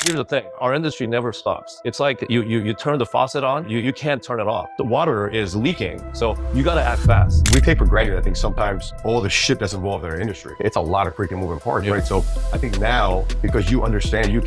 Here's the thing, our industry never stops. It's like you turn the faucet on, you can't turn it off. The water is leaking, so you gotta act fast. We take for granted, I think, sometimes all the shit that's involved in our industry. It's a lot of freaking moving parts, right? So I think now, because you understand, you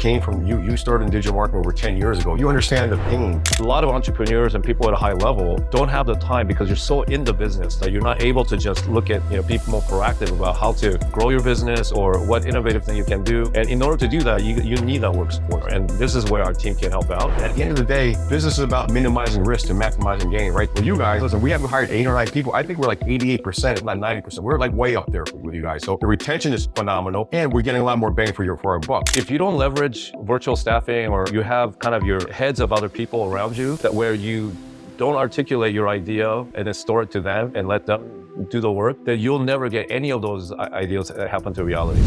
started in digital marketing over 10 years ago, you understand the pain. A lot of entrepreneurs and people at a high level don't have the time because you're so in the business that you're not able to just look at, be more proactive about how to grow your business or what innovative thing you can do. And in order to do that, you need that work support. And this is where our team can help out. At the end of the day, business is about minimizing risk and maximizing gain, right? Well, you guys, listen, we haven't hired 8 or 9 people. I think we're like 88%, if not 90%. We're like way up there with you guys. So the retention is phenomenal and we're getting a lot more bang for our buck. If you don't leverage virtual staffing or you have kind of your heads of other people around you that where you don't articulate your idea and then store it to them and let them do the work, then you'll never get any of those ideas that happen to reality.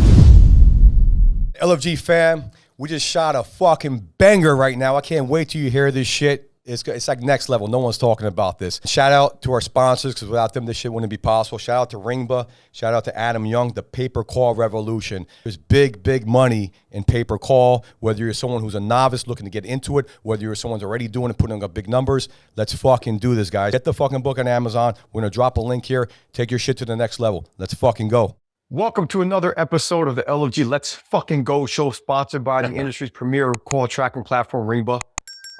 LFG fam, we just shot a fucking banger right now. I can't wait till you hear this shit. It's like next level. No one's talking about this. Shout out to our sponsors, because without them, this shit wouldn't be possible. Shout out to Ringba. Shout out to Andrew Chung, the paper call revolution. There's big money in paper call, whether you're someone who's a novice looking to get into it, whether you're someone who's already doing it, putting up big numbers. Let's fucking do this, guys. Get the fucking book on Amazon. We're going to drop a link here. Take your shit to the next level. Let's fucking go. Welcome to another episode of the LFG Let's Fucking Go show, sponsored by the industry's premier call tracking platform, Ringba.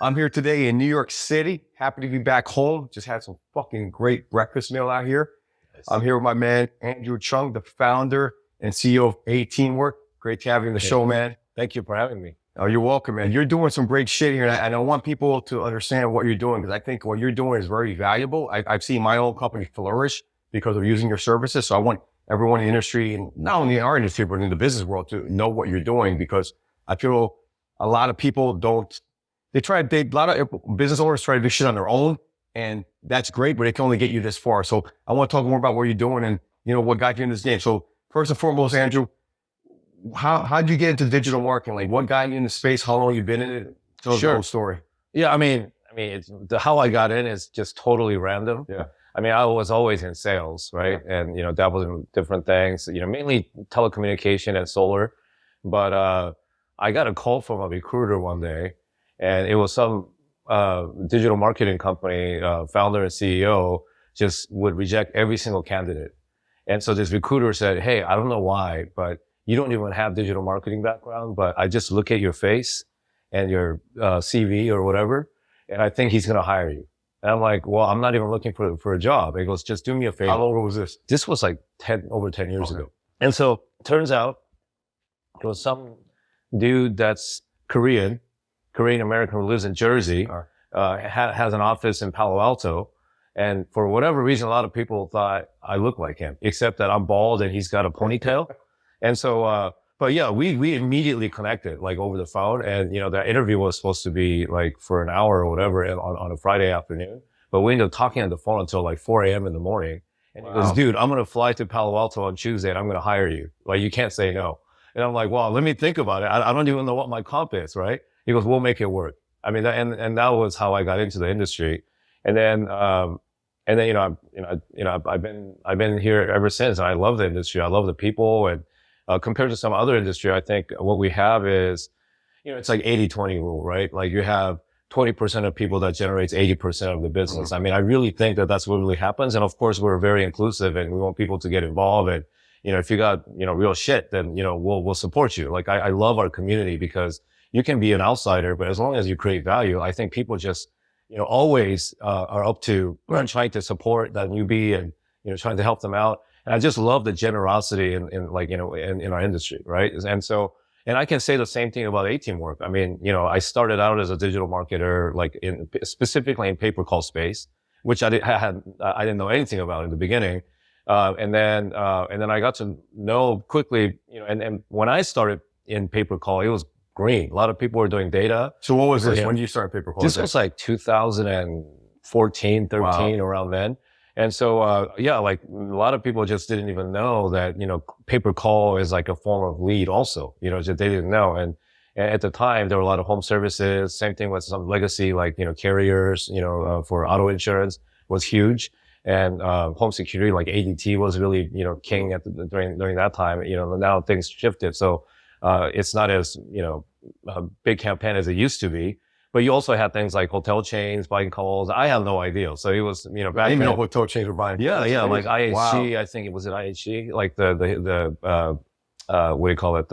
I'm here today in New York City. Happy to be back home. Just had some fucking great breakfast meal out here. Nice. I'm here with my man, Andrew Chung, the founder and CEO of A-Teamwork. Great to have you on the show, man. Thank you for having me. Oh, you're welcome, man. You're doing some great shit here. And I want people to understand what you're doing, because I think what you're doing is very valuable. I've seen my own company flourish because of using your services. So I want everyone in the industry, and not only in our industry, but in the business world, to know what you're doing, because I feel a lot of people don't, a lot of business owners try to do shit on their own, and that's great, but it can only get you this far. So I want to talk more about what you're doing and, what got you in this game. So first and foremost, Andrew, how'd you get into digital marketing? Like, what got you in the space? How long you been in it? Tell us the whole story. Yeah, I mean, how I got in is just totally random. Yeah. I was always in sales, right? Yeah. And, dabbled in different things, mainly telecommunication and solar. But, I got a call from a recruiter one day, and it was some, digital marketing company, founder and CEO just would reject every single candidate. And so this recruiter said, "Hey, I don't know why, but you don't even have digital marketing background, but I just look at your face and your, CV or whatever, and I think he's going to hire you." And I'm like, "Well, I'm not even looking for a job." He goes, "Just do me a favor." How long ago was this? This was like over 10 years ago. And so turns out it was some dude that's Korean American who lives in Jersey, has an office in Palo Alto. And for whatever reason, a lot of people thought I look like him, except that I'm bald and he's got a ponytail. And so, but yeah, we immediately connected, like, over the phone. And, that interview was supposed to be like for an hour or whatever on a Friday afternoon. But we ended up talking on the phone until like 4 a.m. in the morning. And he goes, "Dude, I'm going to fly to Palo Alto on Tuesday and I'm going to hire you. Like, you can't say no." And I'm like, "Well, let me think about it. I don't even know what my comp is," right? He goes, "We'll make it work." I mean, and that was how I got into the industry. And then, I've been here ever since. And I love the industry. I love the people. And, compared to some other industry, I think what we have is, it's like 80-20 rule, right? Like, you have 20% of people that generates 80% of the business. I mean, I really think that that's what really happens. And of course, we're very inclusive and we want people to get involved. And, if you got, real shit, then, we'll support you. Like, I love our community because you can be an outsider, but as long as you create value, I think people just, always, are up to trying to support that newbie and, trying to help them out. And I just love the generosity in our industry, right? And so, and I can say the same thing about A-Teamwork. I mean, I started out as a digital marketer, like specifically in pay-per-call space, which I didn't know anything about in the beginning. And then I got to know quickly, and when I started in pay-per-call, it was green. A lot of people were doing data. So what was this? When did you start pay-per-call? This was like 2014, 13, around then. And so, like a lot of people just didn't even know that, pay-per-call is like a form of lead also, just they didn't know. And at the time, there were a lot of home services, same thing with some legacy, like, carriers, for auto insurance was huge. And, home security, like ADT was really, king during that time. Now things shifted. So, it's not as, big campaign as it used to be. But you also had things like hotel chains buying calls. I have no idea. So it was, I back didn't even know then. hotel chains were buying. Yeah, yeah, like IHG, Wow. I think it was at IHG, like what do you call it?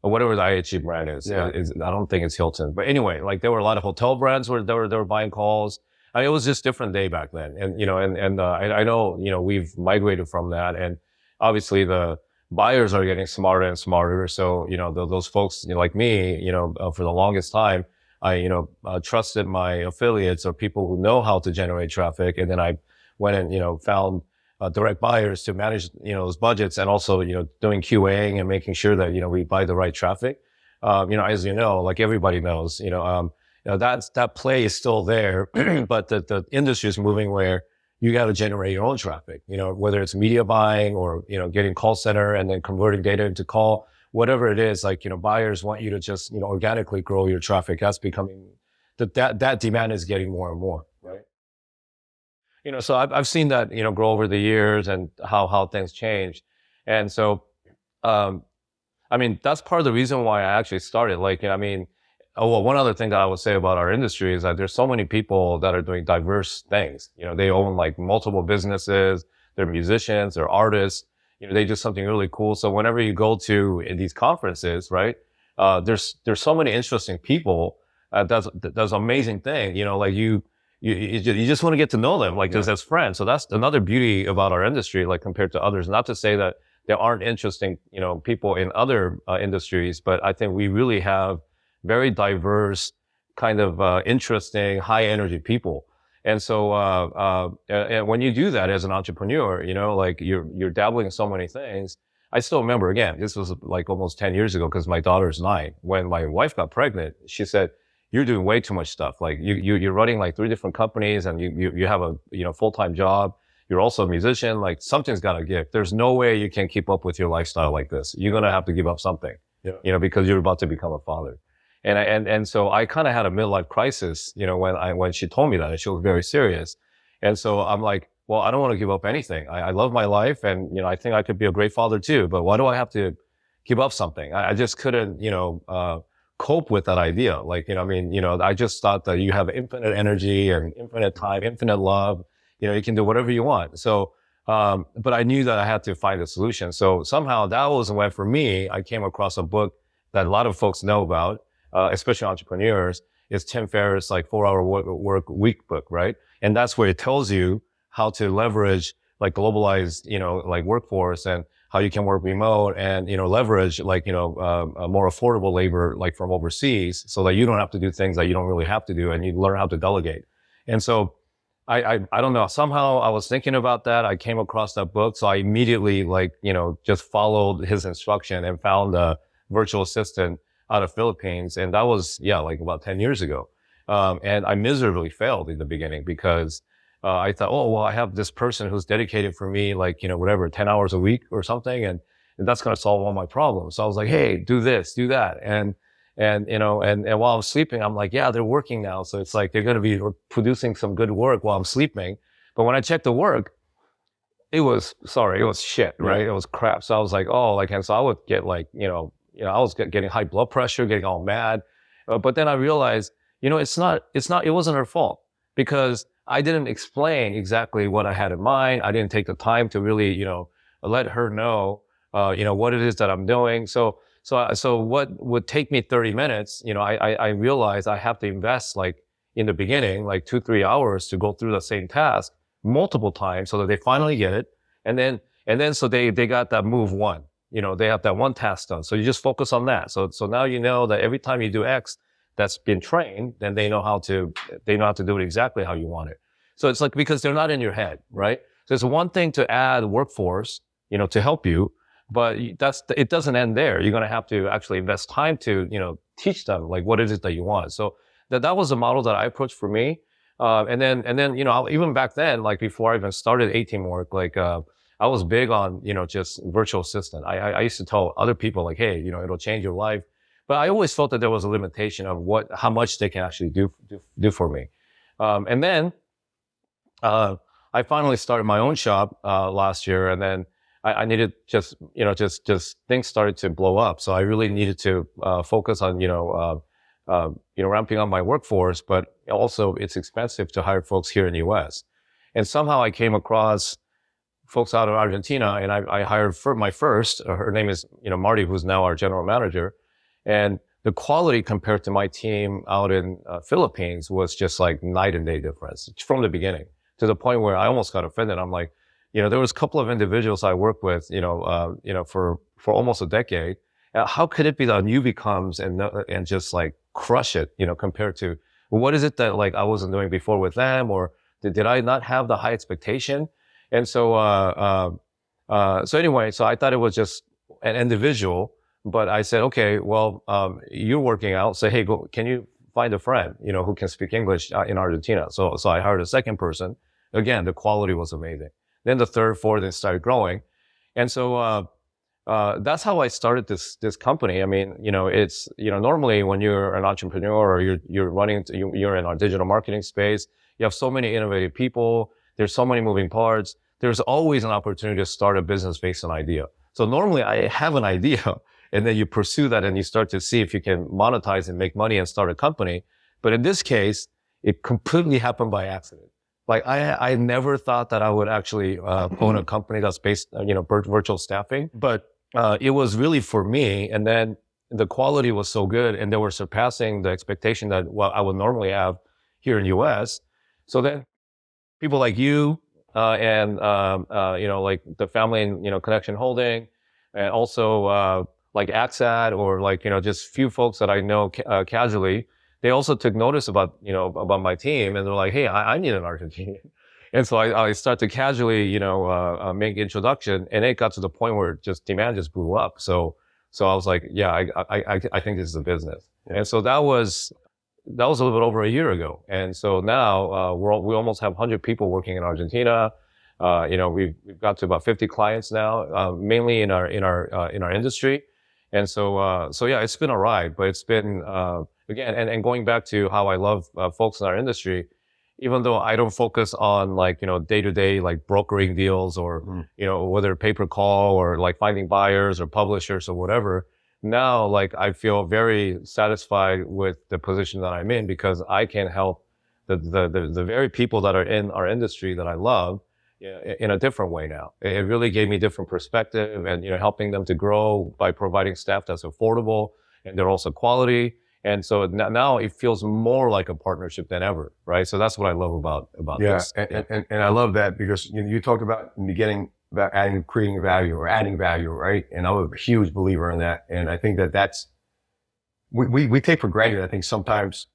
Whatever the IHG brand is. Yeah. I don't think it's Hilton. But anyway, like there were a lot of hotel brands where they were buying calls. I mean, it was just different day back then. And, I know, we've migrated from that. And obviously the buyers are getting smarter and smarter. So, those folks like me, for the longest time, I, trusted my affiliates or people who know how to generate traffic. And then I went and, found direct buyers to manage, those budgets, and also, doing QAing and making sure that, we buy the right traffic. As like everybody knows, that play is still there, but the industry is moving where you got to generate your own traffic, whether it's media buying or, getting call center and then converting data into call, whatever it is, like, buyers want you to just, organically grow your traffic. That's becoming that demand is getting more and more, right? So I've seen that, grow over the years and how things change. And so, that's part of the reason why I actually started. One other thing that I would say about our industry is that there's so many people that are doing diverse things. They own like multiple businesses, they're musicians, they're artists, they do something really cool. So whenever you go to in these conferences, right, there's so many interesting people, does amazing thing, you just want to get to know them, like, just as friends. So that's another beauty about our industry, like compared to others. Not to say that there aren't interesting, people in other industries, but I think we really have very diverse, kind of interesting, high energy people. And so and when you do that as an entrepreneur, like you're dabbling in so many things. I still remember, again, this was like almost 10 years ago because my daughter's 9. When my wife got pregnant, she said, "You're doing way too much stuff. Like you're running like 3 different companies, and you have a full-time job. You're also a musician. Like something's got to give. There's no way you can keep up with your lifestyle like this. You're gonna have to give up something, because you're about to become a father." And so I kind of had a midlife crisis, when she told me that, and she was very serious. And so I'm like, well, I don't want to give up anything. I love my life, and I think I could be a great father too. But why do I have to give up something? I just couldn't, cope with that idea. Like, I just thought that you have infinite energy and infinite time, infinite love. You can do whatever you want. So, but I knew that I had to find a solution. So somehow that was when, for me, I came across a book that a lot of folks know about, especially entrepreneurs. It's Tim Ferriss' like 4-Hour Work Week book, right? And that's where it tells you how to leverage like globalized, like workforce, and how you can work remote and, leverage like, a more affordable labor, like from overseas, so that you don't have to do things that you don't really have to do, and you learn how to delegate. And so I don't know, somehow I was thinking about that. I came across that book. So I immediately just followed his instruction and found a virtual assistant out of Philippines. And that was, like about 10 years ago. And I miserably failed in the beginning because I thought, oh, well, I have this person who's dedicated for me, 10 hours a week or something. And that's going to solve all my problems. So I was like, hey, do this, do that. And while I'm sleeping, I'm like, yeah, they're working now. So it's like, they're going to be producing some good work while I'm sleeping. But when I checked the work, it was shit, right? Yeah. It was crap. So I was like, oh, and so I would get I was getting high blood pressure, getting all mad. But then I realized, it wasn't her fault, because I didn't explain exactly what I had in mind. I didn't take the time to really, let her know, what it is that I'm doing. So what would take me 30 minutes, I realized I have to invest in the beginning, 2-3 hours to go through the same task multiple times so that they finally get it. And then so they got that move one, they have that one task done. So you just focus on that. So now you know that every time you do X that's been trained, then they know how to do it exactly how you want it. So it's because they're not in your head, right? So it's one thing to add workforce, to help you, but it doesn't end there. You're going to have to actually invest time to, teach them what it is that you want. So that was the model that I approached for me. And then, even back then, before I even started A-Team work, I was big on, just virtual assistant. I used to tell other people hey, it'll change your life. But I always felt that there was a limitation of how much they can actually do for me. And then, I finally started my own shop, last year. And then I needed just things started to blow up. So I really needed to focus on, ramping up my workforce, but also it's expensive to hire folks here in the US. And somehow I came across folks out of Argentina, and I hired my first, her name is, Marty, who's now our general manager. And the quality compared to my team out in Philippines was just like night and day difference from the beginning, to the point where I almost got offended. I'm like, there was a couple of individuals I worked with, for almost a decade. How could it be that a newbie comes and just like crush it, compared to what is it that like I wasn't doing before with them, or did I not have the high expectation? And so, so I thought it was just an individual, but I said, okay, well, you're working out. Say, hey, can you find a friend, who can speak English in Argentina? So I hired a second person. Again, the quality was amazing. Then the third, fourth, and started growing. And so, that's how I started this company. I mean, it's, normally when you're an entrepreneur or you're in our digital marketing space, you have so many innovative people. There's so many moving parts. There's always an opportunity to start a business based on idea. So normally I have an idea, and then you pursue that and you start to see if you can monetize and make money and start a company. But in this case, it completely happened by accident. Like I never thought that I would actually own a company that's based, virtual staffing, but it was really for me. And then the quality was so good, and they were surpassing the expectation that I would normally have here in US. So then people like you, and, like the family and, Connection Holding, and also, like Axad, or like, just few folks that I know, casually, they also took notice about my team, and they're like, hey, I need an Argentinian. And so I start to casually, make introduction, and it got to the point where demand just blew up. So I was like, yeah, I think this is a business. Yeah. And so that was a little bit over a year ago. And so now, we almost have 100 people working in Argentina. We've got to about 50 clients now, mainly in our industry. And so yeah, it's been a ride, but it's been, again, and going back to how I love, folks in our industry, even though I don't focus on like, day to day, like brokering deals or, whether pay per call or like finding buyers or publishers or whatever. Now, like, I feel very satisfied with the position that I'm in, because I can help the very people that are in our industry that I love in a different way now. It really gave me different perspective, and, helping them to grow by providing staff that's affordable, and they're also quality. And so now it feels more like a partnership than ever, right? So that's what I love about this. And I love that, because you talked about in the beginning about creating value or adding value, right? And I'm a huge believer in that. And I think that's, we take for granted, I think sometimes,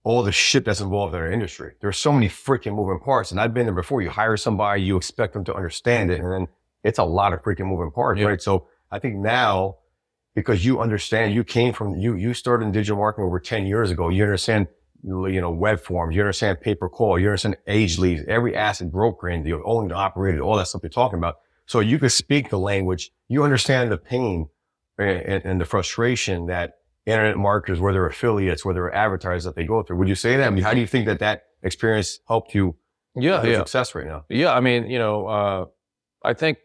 all the shit that's involved in our industry. There's so many freaking moving parts. And I've been there before. You hire somebody, you expect them to understand it, and then it's a lot of freaking moving parts, right? So I think now, because you understand, you came from, you started in digital marketing over 10 years ago. You understand, web forms, you understand pay per call, you understand age leads, every asset brokering, the owned and operated, all that stuff you're talking about. So you can speak the language, you understand the pain and the frustration that internet marketers, whether affiliates, whether advertisers, that they go through. Would you say that? I mean, how do you think that experience helped you have success right now? Yeah. I mean, I think,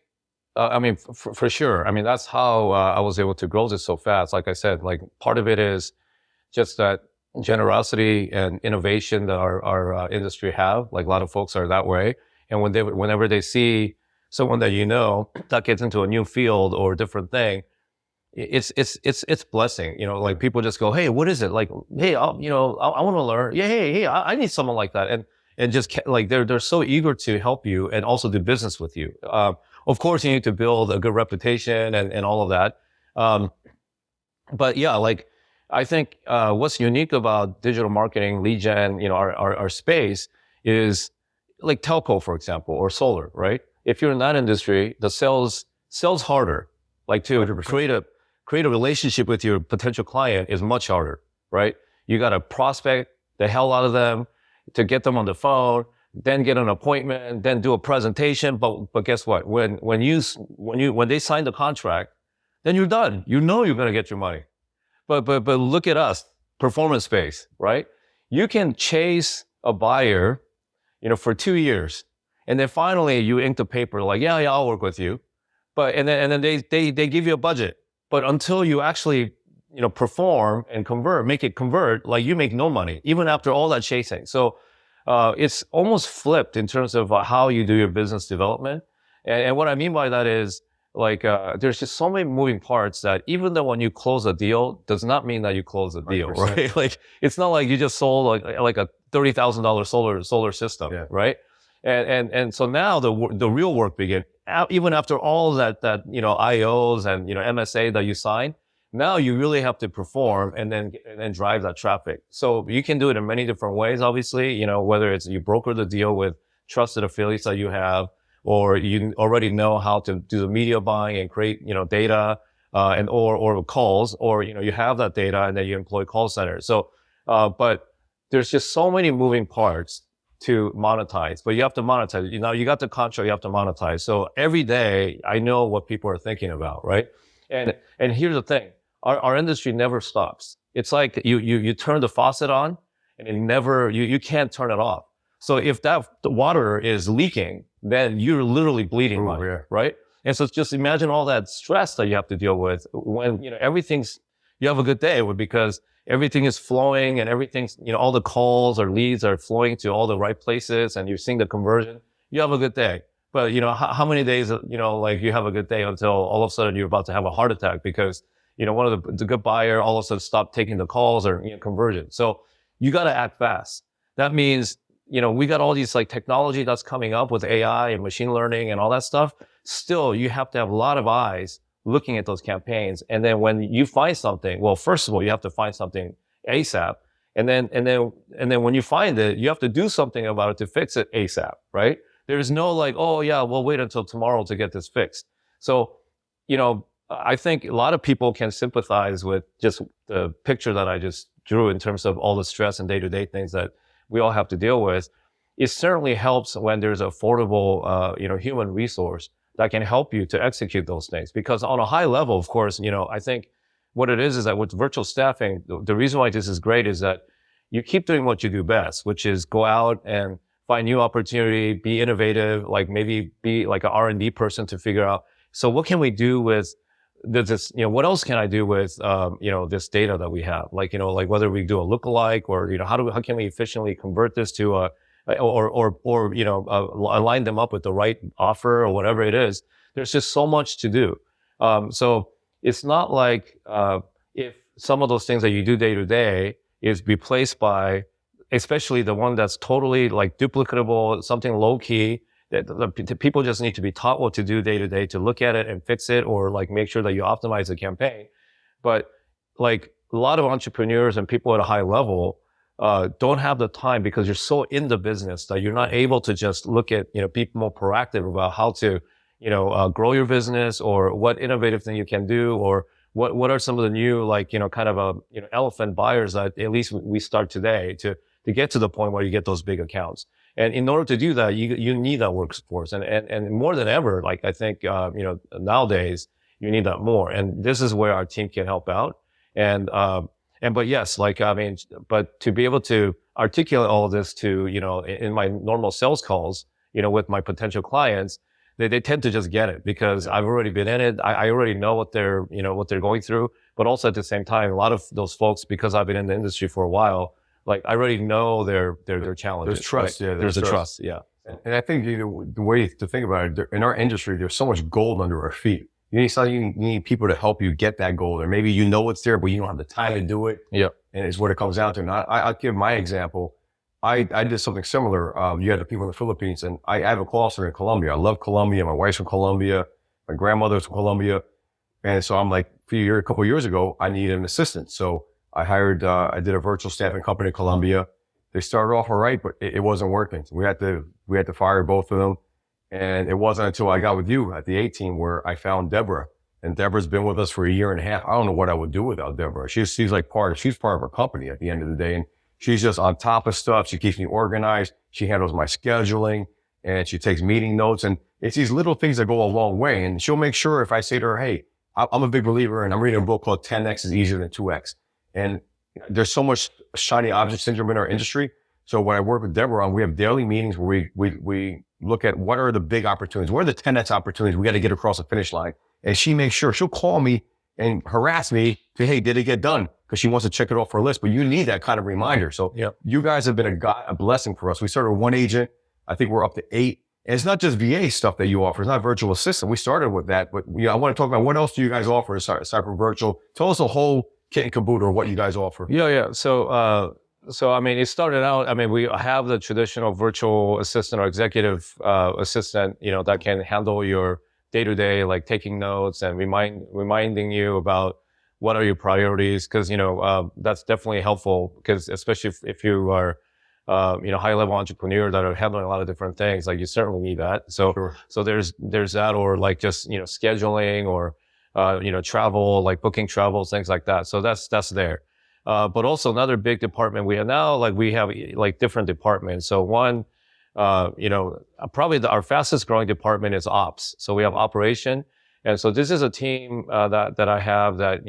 for sure. I mean, that's how I was able to grow this so fast. Like I said, like part of it is just that generosity and innovation that our industry have. Like a lot of folks are that way. And whenever they see someone that that gets into a new field or a different thing, it's blessing. Like people just go, hey, what is it? Like, hey, I want to learn. Yeah, hey, I need someone like that. And just like they're so eager to help you and also do business with you. Of course, you need to build a good reputation and all of that. But yeah, like I think what's unique about digital marketing, lead gen, our space is like telco, for example, or solar, right? If you're in that industry, the sales harder. Like to 100%. create a relationship with your potential client is much harder, right? You got to prospect the hell out of them to get them on the phone, then get an appointment, then do a presentation. But guess what? When they sign the contract, then you're done. You're going to get your money. But look at us, performance based, right? You can chase a buyer, for 2 years. And then finally you ink the paper like, yeah, I'll work with you. But, and then they give you a budget, but until you actually, perform and make it convert, like you make no money, even after all that chasing. So, it's almost flipped in terms of how you do your business development. And what I mean by that is, like, there's just so many moving parts that even though when you close a deal does not mean that you close a deal, 100%. right? Like, it's not like you just sold like a $30,000 solar system, Yeah. right? And so now the real work begins. Even after all that, IOs and, MSA that you sign, now you really have to perform and then drive that traffic. So you can do it in many different ways, obviously, whether it's you broker the deal with trusted affiliates that you have, or you already know how to do the media buying and create, data, or calls, or, you have that data and then you employ call centers. So, but there's just so many moving parts to monetize, but you have to monetize. You got the contract, you have to monetize. So every day I know what people are thinking about, right? And here's the thing. Our industry never stops. It's like you turn the faucet on and it never, you can't turn it off. So if the water is leaking, then you're literally bleeding money, yeah. right? And so just imagine all that stress that you have to deal with when, you have a good day because everything is flowing and everything's, all the calls or leads are flowing to all the right places and you're seeing the conversion. You have a good day. But, how many days, like you have a good day until all of a sudden you're about to have a heart attack because, one of the good buyer all of a sudden stopped taking the calls or conversion. So you got to act fast. That means, we got all these like technology that's coming up with AI and machine learning and all that stuff. Still, you have to have a lot of eyes looking at those campaigns. And then when you find something, well, first of all, you have to find something ASAP. And then when you find it, you have to do something about it to fix it ASAP, right? There's no like, oh yeah, we'll wait until tomorrow to get this fixed. So, I think a lot of people can sympathize with just the picture that I just drew in terms of all the stress and day-to-day things that we all have to deal with. It certainly helps when there's affordable, human resource that can help you to execute those things. Because on a high level, of course, I think what it is that with virtual staffing, the reason why this is great is that you keep doing what you do best, which is go out and find new opportunity, be innovative, like maybe be like an R&D person to figure out, so what can we do with this, what else can I do with, this data that we have? Like, like whether we do a lookalike or, how can we efficiently convert this to align them up with the right offer or whatever it is. There's just so much to do. So it's not like, if some of those things that you do day to day is replaced by, especially the one that's totally like duplicatable, something low key, that the people just need to be taught what to do day to day to look at it and fix it or like make sure that you optimize the campaign. But like a lot of entrepreneurs and people at a high level, don't have the time because you're so in the business that you're not able to just look at, be more proactive about how to, grow your business or what innovative thing you can do or what are some of the new, like, kind of elephant buyers that at least we start today to get to the point where you get those big accounts. And in order to do that, you need that workforce. And more than ever, like I think, nowadays you need that more. And this is where our team can help out. But yes, but to be able to articulate all of this to, in my normal sales calls, with my potential clients, they tend to just get it because I've already been in it. I already know what they're going through. But also at the same time, a lot of those folks, because I've been in the industry for a while, like I already know their challenges. There's trust. Right? Yeah. There's a trust. Yeah. And I think, the way to think about it, in our industry, there's so much gold under our feet. You need people to help you get that gold, or maybe it's there, but you don't have the time to do it. Yeah. And it's what it comes down to. And I'll give my example. I did something similar. You had the people in the Philippines, and I have a call center in Colombia. I love Colombia. My wife's from Colombia. My grandmother's from Colombia. And so I'm like, a couple of years ago, I needed an assistant. So I did a virtual staffing company in Colombia. They started off all right, but it wasn't working. So we had to fire both of them. And it wasn't until I got with you at the 18 where I found Deborah. And Deborah's been with us for a year and a half. I don't know what I would do without Deborah. She's part of our company at the end of the day. And she's just on top of stuff. She keeps me organized. She handles my scheduling and she takes meeting notes. And it's these little things that go a long way. And she'll make sure if I say to her, hey, I'm a big believer and I'm reading a book called 10X is easier than 2X. And there's so much shiny object syndrome in our industry. So when I work with Deborah we have daily meetings where we look at what are the big opportunities, what are the 10x opportunities we got to get across the finish line. And she makes sure she'll call me and harass me to, hey, did it get done? Because she wants to check it off her list. But you need that kind of reminder. So you guys have been a blessing for us. We started with 1 agent. I think we're up to 8. And it's not just VA stuff that you offer. It's not virtual assistant. We started with that. But I want to talk about what else do you guys offer aside from virtual. Tell us the whole kit and caboodle of what you guys offer. Yeah. So, I mean, it started out, I mean, we have the traditional virtual assistant or executive assistant, that can handle your day-to-day, like taking notes and reminding you about what are your priorities. Cause, that's definitely helpful because especially if you are, high-level entrepreneur that are handling a lot of different things, like you certainly need that. So, so there's that, or like just, scheduling or, travel, like booking travels, things like that. So that's there. But also another big department we have now, like we have like different departments. So one, probably our fastest growing department is ops. So we have operation. And so this is a team, that I have that,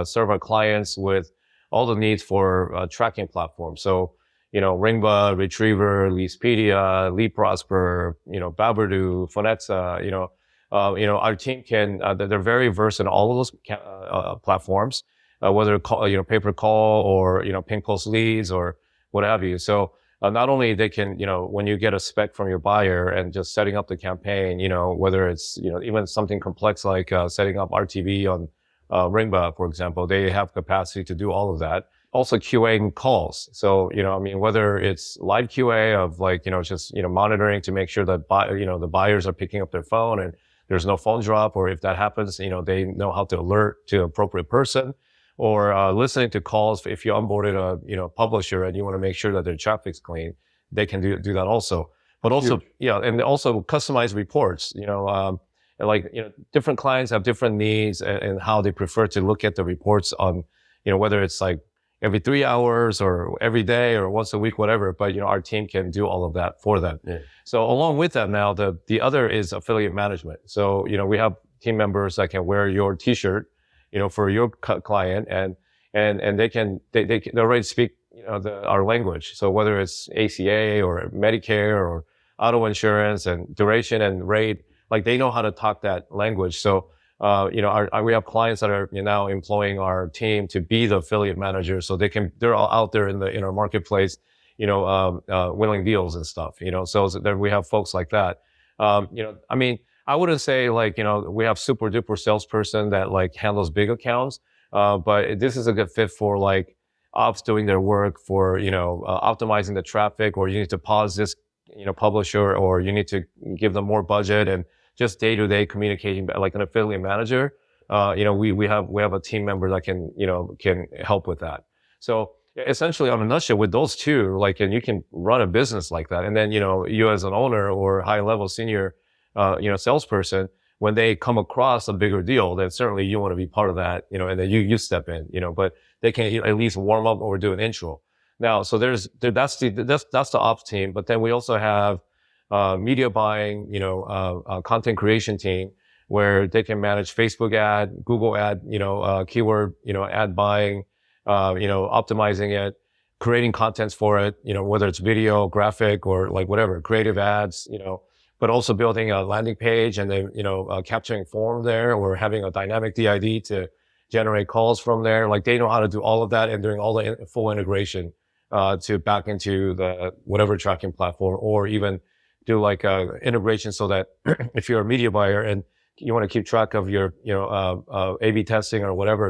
serve our clients with all the needs for, tracking platforms. So, Ringba, Retriever, Leasepedia, LeadProsper, Babberdoo, Phonexa, our team can, they're very versed in all of those, platforms. Whether call, pay per call or, ping post leads or what have you. So, not only they can, when you get a spec from your buyer and just setting up the campaign, whether it's, even something complex like, setting up RTV on, Ringba, for example, they have capacity to do all of that. Also QAing calls. So, whether it's live QA of like, just, monitoring to make sure that, the buyers are picking up their phone and there's no phone drop, or if that happens, they know how to alert to appropriate person. Or listening to calls. If you onboarded a publisher and you want to make sure that their traffic's clean, they can do that also. But also, and also customized reports. Different clients have different needs and how they prefer to look at the reports on, whether it's like every 3 hours or every day or once a week, whatever. But our team can do all of that for them. Yeah. So along with that, now the other is affiliate management. So we have team members that can wear your T-shirt, for your client, and they already speak, our language. So whether it's ACA or Medicare or auto insurance and duration and rate, like they know how to talk that language. So, we have clients that are now employing our team to be the affiliate manager. So they're all out there in our marketplace, winning deals and stuff, so there we have folks like that. I wouldn't say like, we have super duper salesperson that like handles big accounts. But this is a good fit for like ops doing their work for, optimizing the traffic, or you need to pause this, publisher, or you need to give them more budget and just day-to-day communicating like an affiliate manager. We have a team member that can help with that. So essentially on a nutshell with those two, like, and you can run a business like that. And then, you as an owner or high level senior salesperson, when they come across a bigger deal, then certainly you want to be part of that, and then you step in, but they can at least warm up or do an intro. Now, so that's the ops team, but then we also have, media buying, content creation team where they can manage Facebook ad, Google ad, keyword, ad buying, optimizing it, creating contents for it, whether it's video, graphic, or like whatever, creative ads, but also building a landing page and then, capturing form there, or having a dynamic DID to generate calls from there. Like they know how to do all of that and doing all the full integration, to back into the whatever tracking platform, or even do like integration so that if you're a media buyer and you want to keep track of your, A/B testing or whatever,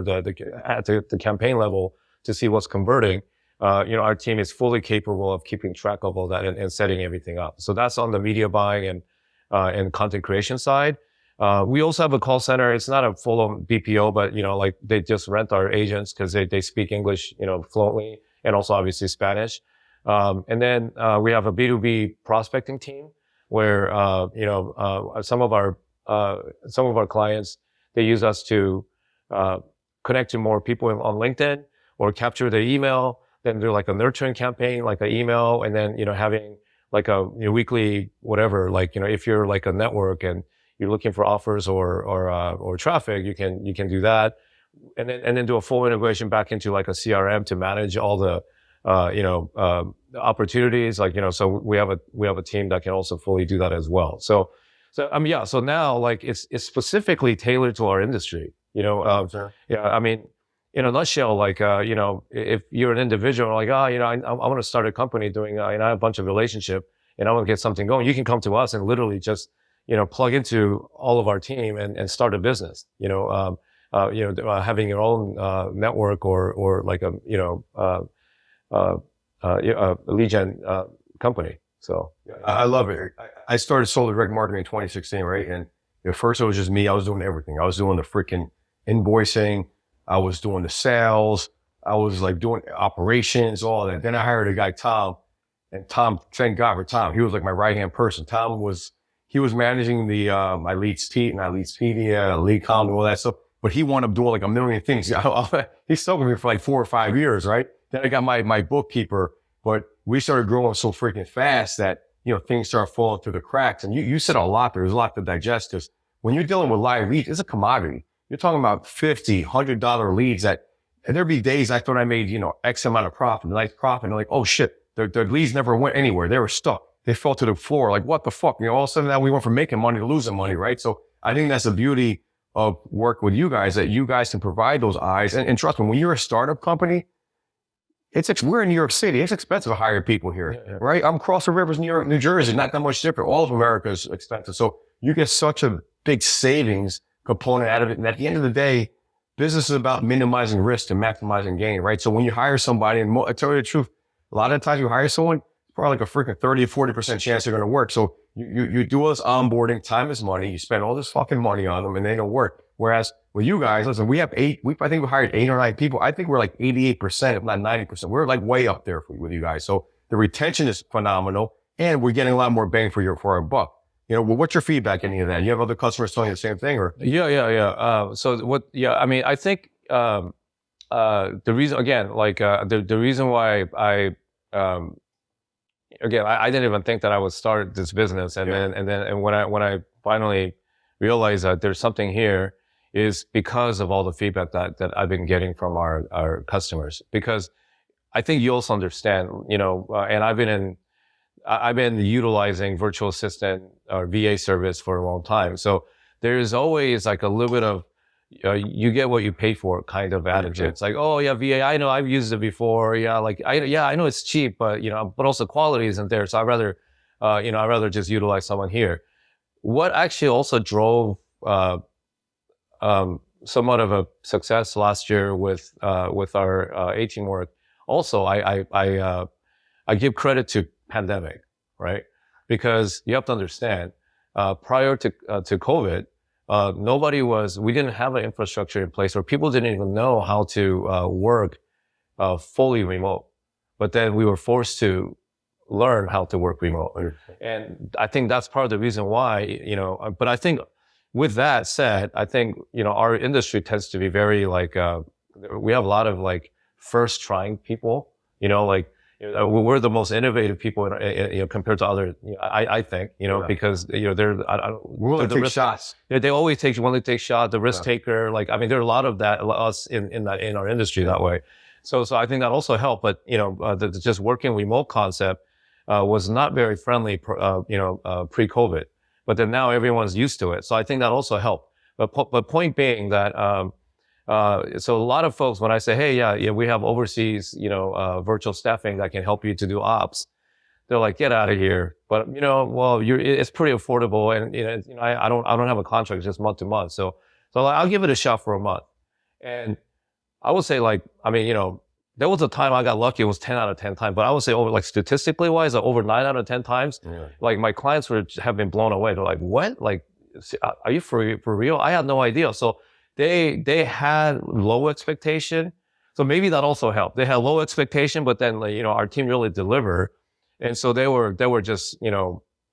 at the campaign level to see what's converting, our team is fully capable of keeping track of all that and setting everything up. So that's on the media buying and content creation side. We also have a call center. It's not a full-on BPO, but, like they just rent our agents because they speak English, fluently, and also obviously Spanish. And then, we have a B2B prospecting team where, some of our clients, they use us to, connect to more people on LinkedIn or capture their email, then do like a nurturing campaign, like an email, and then, having like a weekly, whatever, like, if you're like a network and you're looking for offers or traffic, you can do that. And then do a full integration back into like a CRM to manage all the, opportunities, like, so we have a team that can also fully do that as well. So I mean, yeah, so now like it's specifically tailored to our industry, Sure. yeah, I mean, in a nutshell, like, if you're an individual, like, I want to start a company doing, I have a bunch of relationship and I want to get something going, you can come to us and literally just, plug into all of our team and start a business, having your own, network or like a lead gen, company. So I love it. I started solar direct marketing in 2016, right? And at first it was just me. I was doing everything. I was doing the freaking invoicing. I was doing the sales. I was like doing operations, all that. Then I hired a guy, Tom, and Tom, thank God for Tom. He was like my right-hand person. He was managing the, my leads Leadspedia, lead count, all that stuff. But he wound up doing like a million things. He stuck with me for like 4 or 5 years, right? Then I got my bookkeeper, but we started growing so freaking fast that, things start falling through the cracks. And you said a lot. There's a lot to digest, because when you're dealing with live leads, it's a commodity. You're talking about $50, $100 leads and there'd be days I thought I made, X amount of profit, nice profit. And like, oh shit, their leads never went anywhere. They were stuck. They fell to the floor. Like, what the fuck? All of a sudden now we went from making money to losing money, right? So I think that's the beauty of work with you guys, that you guys can provide those eyes. And trust me, when you're a startup company, we're in New York City. It's expensive to hire people here, right? I'm across the rivers, New Jersey, not that much different. All of America is expensive. So you get such a big savings component out of it. And at the end of the day, business is about minimizing risk and maximizing gain, right? So when you hire somebody, and I tell you the truth, a lot of times you hire someone, it's probably like a freaking 30 or 40% chance they're going to work. So you do all this onboarding, time is money. You spend all this fucking money on them and they don't work. Whereas with you guys, listen, I think we hired 8 or 9 people. I think we're like 88%, if not 90%. We're like way up there with you guys. So the retention is phenomenal and we're getting a lot more bang for our buck. Well, what's your feedback on any of that? You have other customers telling you the same thing, or? Yeah. I mean, I think, the reason, again, like, the reason why I didn't even think that I would start this business. And when I finally realized that there's something here, is because of all the feedback that I've been getting from our customers. Because I think you also understand, and I've been utilizing virtual assistant or VA service for a long time. So there's always like a little bit of, you get what you pay for kind of attitude. It's like, oh yeah, VA, I know, I've used it before. Yeah, like, I know it's cheap, but but also quality isn't there. So I'd rather just utilize someone here. What actually also drove, somewhat of a success last year with our A-team work. Also, I give credit to pandemic, right? Because you have to understand, prior to COVID, we didn't have an infrastructure in place, or people didn't even know how to work fully remote. But then we were forced to learn how to work remote. And I think that's part of the reason why, but I think with that said, I think, our industry tends to be very like, we have a lot of like first trying people, we're the most innovative people, compared to other, I think, because, they're willing to take shots. Yeah, they always willing to take shots, the risk taker. Like, I mean, there are a lot of that, us in our industry that way. So I think that also helped, but, the just working remote concept, was not very friendly, pre-COVID, but then now everyone's used to it. So I think that also helped. But point being that, so a lot of folks, when I say, hey, yeah, we have overseas, virtual staffing that can help you to do ops, they're like, get out of here. But, well, it's pretty affordable. And, I don't have a contract, just month to month. So I'll give it a shot for a month. And I would say like, I mean, there was a time I got lucky. It was 10 out of 10 times, but I would say over, like, statistically wise, over 9 out of 10 times, like my clients have been blown away. They're like, what? Like, are you for real? I had no idea. So they had low expectation. So maybe that also helped. They had low expectation, but then, our team really delivered. And so they were just,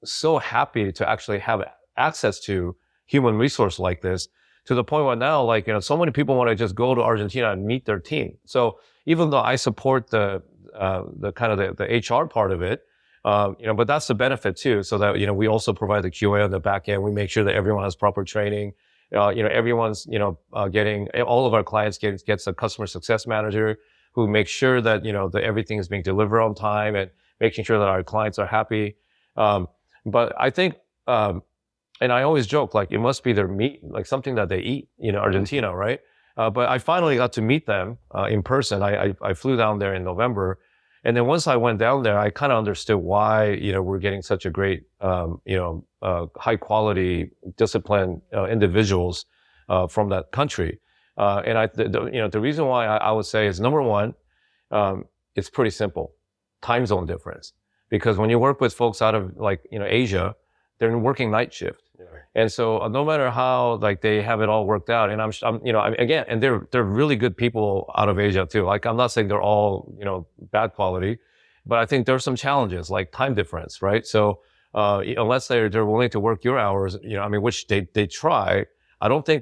so happy to actually have access to human resource like this, to the point where now, like, so many people want to just go to Argentina and meet their team. So even though I support the kind of the HR part of it, but that's the benefit too. So that, we also provide the QA on the back end. We make sure that everyone has proper training. Everyone's, getting, all of our clients gets a customer success manager who makes sure that, that everything is being delivered on time and making sure that our clients are happy. But I think, and I always joke, like, it must be their meat, like something that they eat, Argentina, right? But I finally got to meet them in person. I flew down there in November. And then once I went down there, I kind of understood why, we're getting such a great, high quality, disciplined individuals from that country. And the reason why I would say is, number one, it's pretty simple. Time zone difference. Because when you work with folks out of Asia, they're working night shift. Yeah. And so no matter how they have it all worked out, and again, and they're really good people out of Asia too. Like, I'm not saying they're all, bad quality, but I think there's some challenges like time difference, right? So, unless they're willing to work your hours, which they try, I don't think,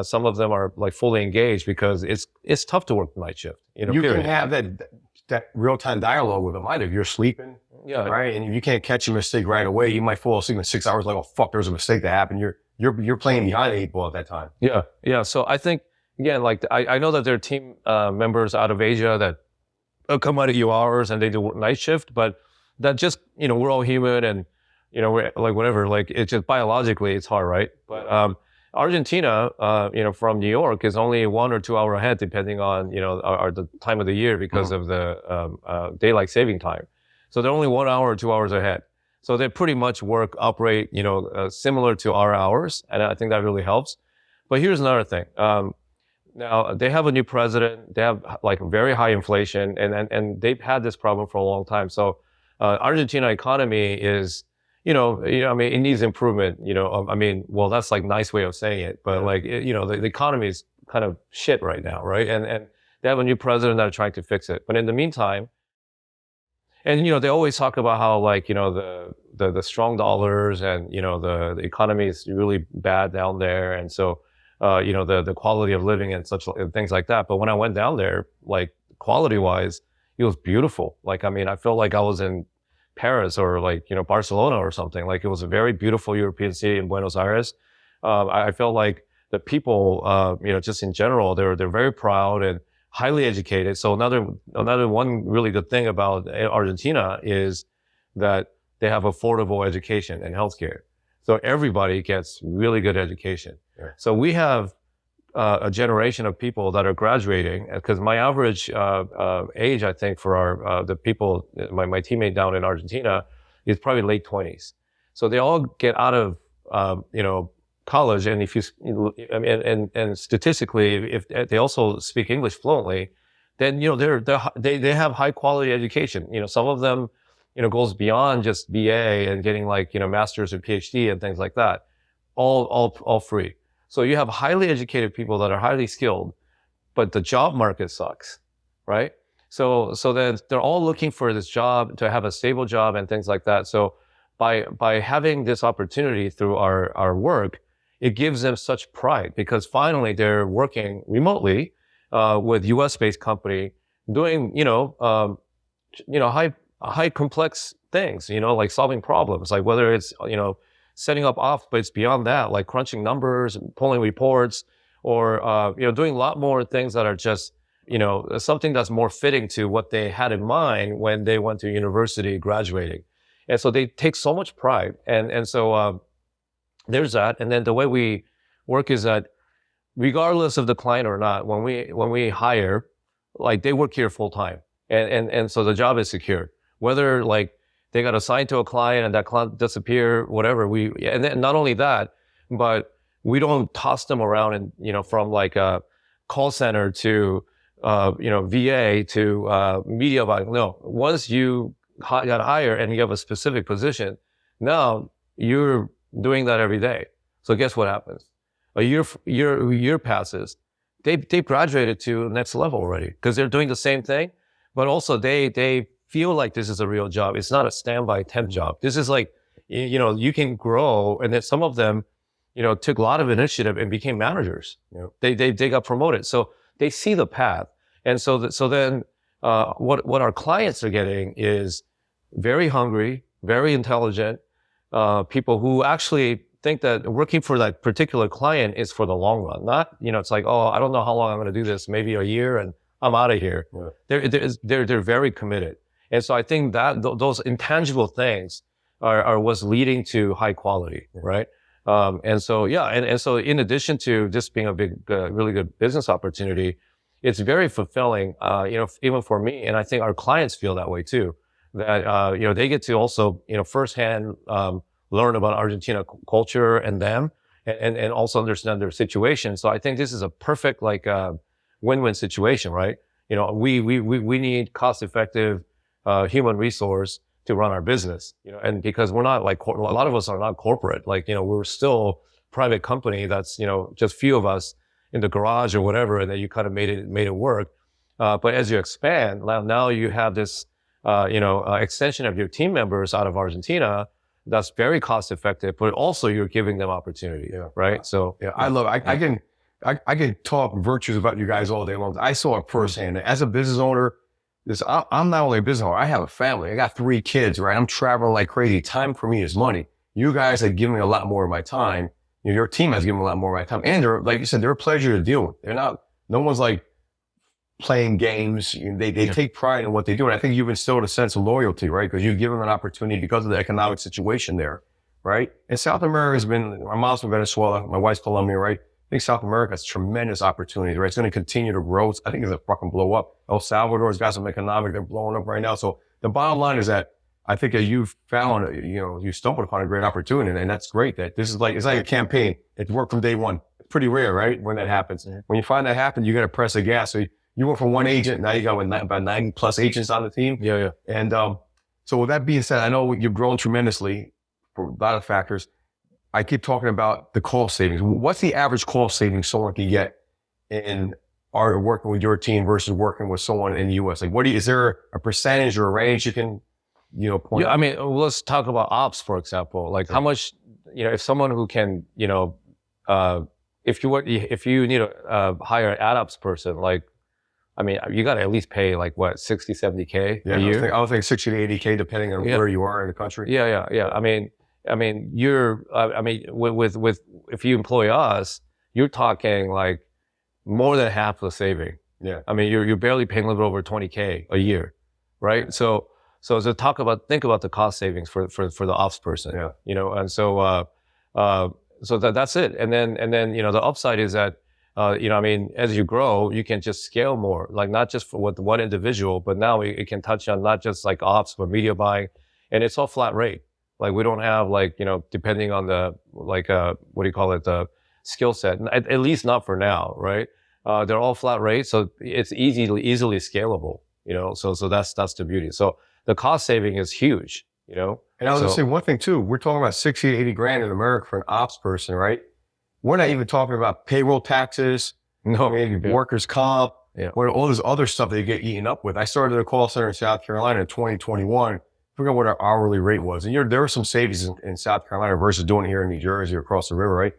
some of them are fully engaged, because it's tough to work night shift. You can have that real-time dialogue with them. Either you're sleeping, right, and if you can't catch a mistake right away, you might fall asleep in 6 hours. Like, oh fuck, there's a mistake that happened. You're playing behind the 8 ball at that time. Yeah. So I think, again, I know that there are team members out of Asia that come out of you hours and they do night shift, but that just, we're all human, and we're whatever. It's just biologically it's hard, right? But Argentina, from New York is only 1 or 2 hours ahead, depending on, the time of the year, because of the daylight saving time. So they're only 1 hour or 2 hours ahead. So they pretty much operate, similar to our hours. And I think that really helps. But here's another thing. Now they have a new president. They have very high inflation, and they've had this problem for a long time. So Argentina economy is, it needs improvement, well, that's nice way of saying it, but the economy is kind of shit right now, right? And they have a new president that are trying to fix it. But in the meantime, and, they always talk about how the strong dollars and, the economy is really bad down there. And so, the quality of living and and things like that. But when I went down there, quality wise, it was beautiful. I felt like I was in Paris or Barcelona or something. It was a very beautiful European city in Buenos Aires. I felt like the people, just in general, they're very proud and highly educated. So another one really good thing about Argentina is that they have affordable education and healthcare. So everybody gets really good education. Yeah. So we have a generation of people that are graduating, because my average age, I think, for the people, my teammate down in Argentina, is probably late 20s. So they all get out of college, and if and statistically, if they also speak English fluently, then they have high quality education. Some of them goes beyond just BA and getting masters or PhD and things like that, all free. So you have highly educated people that are highly skilled, but the job market sucks, right? So then they're all looking for this job, to have a stable job and things like that. So by having this opportunity through our work, it gives them such pride, because finally they're working remotely with US-based company doing high complex things, like solving problems, whether it's setting up ops, but it's beyond that, like crunching numbers, pulling reports, or doing a lot more things that are just something that's more fitting to what they had in mind when they went to university graduating. And so they take so much pride, and so there's that. And then the way we work is that regardless of the client or not, when we hire, they work here full time, and so the job is secure. Whether they got assigned to a client and that client disappear, whatever, and then not only that, but we don't toss them around and from a call center to VA to media buying. No, once you got hired and you have a specific position, now you're doing that every day. So guess what happens? A year passes. They've graduated to the next level already, because they're doing the same thing, but also they feel like this is a real job. It's not a standby temp job. This is you can grow. And then some of them, took a lot of initiative and became managers. They got promoted. So they see the path. And so then what our clients are getting is very hungry, very intelligent people who actually think that working for that particular client is for the long run. Not, it's oh, I don't know how long I'm going to do this, maybe a year and I'm out of here. Yeah. They're very committed. And so I think that those intangible things are what's leading to high quality, right? And so, yeah. And so in addition to this being a big, really good business opportunity, it's very fulfilling, even for me. And I think our clients feel that way too, that, they get to also, firsthand, learn about Argentina culture and them and also understand their situation. So I think this is a perfect, win-win situation, right? We need cost-effective, human resource to run our business, and because we're not a lot of us are not corporate, we're still private company that's, just few of us in the garage or whatever, and then you kind of made it work. But as you expand, now you have this, extension of your team members out of Argentina that's very cost effective, but also you're giving them opportunity, right? So yeah, I love it. I can talk virtues about you guys all day long. I saw it firsthand. As a business owner, I'm not only a business owner, I have a family. I got 3 kids, right? I'm traveling like crazy. Time for me is money. You guys have given me a lot more of my time. Your team has given me a lot more of my time. And they're, like you said, they're a pleasure to deal with. No one's like playing games. They take pride in what they do. And I think you've instilled a sense of loyalty, right? Because you've given them an opportunity because of the economic situation there, right? And South America has been, my mom's from Venezuela, my wife's Colombian, right? I think South America has tremendous opportunity, right? It's going to continue to grow. I think it's going to fucking blow up. El Salvador's got some economic, they're blowing up right now. So the bottom line is that I think that you've found, you stumbled upon a great opportunity, and that's great. That this is it's like a campaign. It's worked from day one. It's pretty rare, right? When that happens. Mm-hmm. When you find that happen, you got to press the gas. So you went from one agent, now you got about 90 plus agents on the team. Yeah. And, so with that being said, I know you've grown tremendously for a lot of factors. I keep talking about the cost savings. What's the average cost savings someone can get in working with your team versus working with someone in the U.S.? Is there a percentage or a range you can, point out? I mean, let's talk about ops, for example. How much, if someone who can, if you need to hire an ad ops person, you got to at least pay 60, 70K a year. I would think 60 to 80K depending on where you are in the country. Yeah. I mean, with if you employ us, you're talking more than half the saving. Yeah. I mean, you're barely paying a little bit over 20K a year, right? So think about the cost savings for the ops person. Yeah. And so that's it. And then the upside is that as you grow, you can just scale more, not just for with one individual, but now it can touch on not just ops, but media buying, and it's all flat rate. We don't have depending on the the skill set, at least not for now, right? They're all flat rate, so it's easily scalable, so that's the beauty. So the cost saving is huge, And I was going to say one thing too, we're talking about 60 to 80 grand in America for an ops person, right? We're not even talking about payroll taxes, workers' comp, all this other stuff they get eaten up with. I started a call center in South Carolina in 2021. I forgot what our hourly rate was. And there were some savings in South Carolina versus doing it here in New Jersey or across the river, right?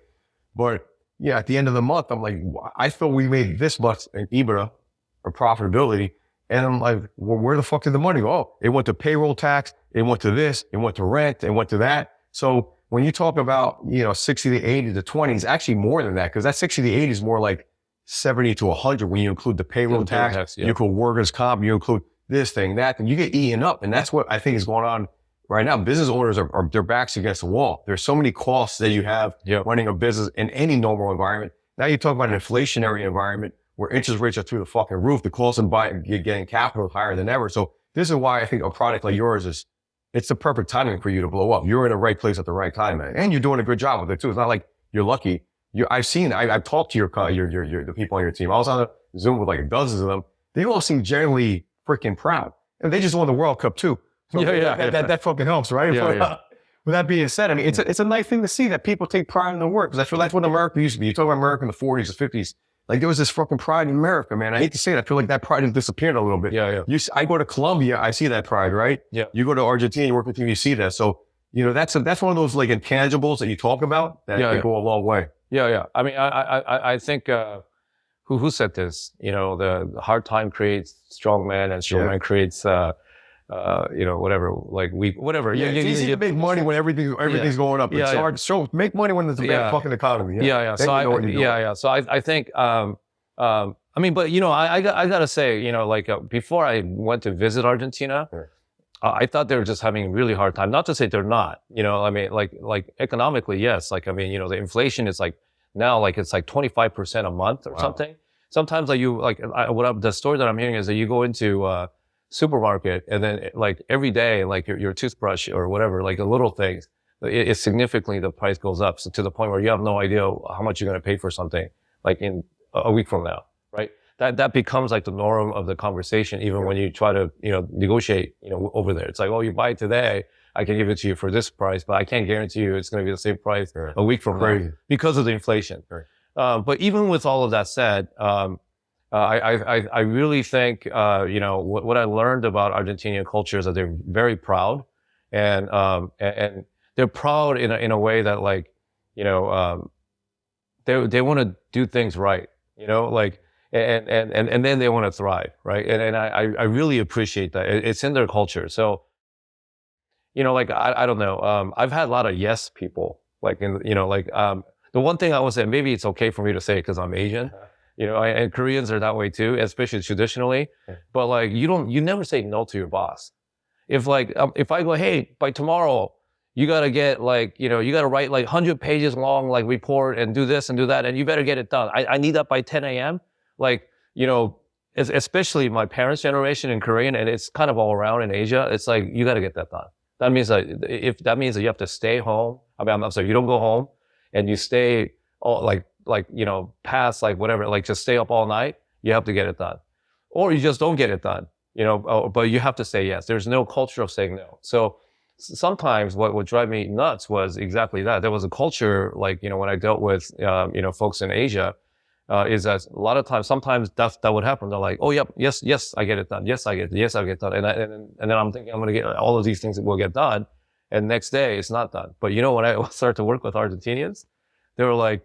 But yeah, at the end of the month, I'm like, I thought we made this much in EBITDA or profitability. And I'm like, well, where the fuck did the money go? Oh, it went to payroll tax. It went to this. It went to rent. It went to that. So when you talk about, 60 to 80 to 20, it's actually more than that, because that 60 to 80 is more like 70 to 100 when you include the payroll tax, you include workers' comp, you include this thing, that, and you get eaten up. And that's what I think is going on right now. Business owners are their backs against the wall. There's so many costs that you have running a business in any normal environment. Now you talk about an inflationary environment where interest rates are through the fucking roof. The cost of getting capital is higher than ever. So this is why I think a product like yours it's the perfect timing for you to blow up. You're in the right place at the right time, man. And you're doing a good job with it too. It's not like you're lucky. I've talked to the people on your team. I was on a Zoom with dozens of them. They all seem generally freaking proud. And they just won the World Cup too. So that fucking helps, right? With that being said, I mean, it's a nice thing to see that people take pride in their work. Because I feel that's what America used to be. You talk about America in the 40s or 50s. There was this fucking pride in America, man. I hate to say it. I feel like that pride has disappeared a little bit. I go to Colombia, I see that pride, right? Yeah. You go to Argentina, you work with them, you see that. So, that's one of those intangibles that you talk about that go a long way. Yeah. I mean, I think, who said this? The hard time creates strong man, and strong man creates, whatever, whatever. Yeah, it's easy to make money when everything's going up. It's hard to make money when there's a bad fucking economy. So I think, I mean, but I gotta say, before I went to visit Argentina, I thought they were just having a really hard time. Not to say they're not, I mean, like economically, yes. Like, I mean, the inflation is like now, like it's like 25% a month or something. Sometimes like the story that I'm hearing is that you go into supermarket and then like every day, like your toothbrush or whatever, like the little things, it significantly, the price goes up. So to the point where you have no idea how much you're going to pay for something like in a week from now, right? That becomes like the norm of the conversation, even when you try to, negotiate, over there. It's like, oh, you buy it today, I can give it to you for this price, but I can't guarantee you it's going to be the same price a week from now because of the inflation. But even with all of that said, I really think, what I learned about Argentinian culture is that they're very proud, and they're proud in a way that like, they want to do things right, like, and then they want to thrive, right? And I really appreciate that. It's in their culture. So, like, I don't know. I've had a lot of yes people, like, the one thing I would say, maybe it's okay for me to say because I'm Asian, and Koreans are that way too, especially traditionally. But like, you never say no to your boss. If I go, hey, by tomorrow, you got to get like, you got to write like 100 pages long, like report and do this and do that. And you better get it done. I need that by 10 a.m. Like, especially my parents' generation in Korean, and it's kind of all around in Asia. It's like, you got to get that done. That means that you have to stay home. I mean, I'm sorry, you don't go home and you stay all past like whatever, like just stay up all night. You have to get it done, or you just don't get it done, but you have to say yes. There's no culture of saying no. So sometimes what would drive me nuts was exactly that. There was a culture, like, when I dealt with, folks in Asia, is that a lot of times, sometimes that would happen. They're like, oh, yep, yes, I get it done. Yes, I get it done. And then I'm thinking I'm going to get all of these things that will get done. And next day it's not done. But when I started to work with Argentinians, they were like,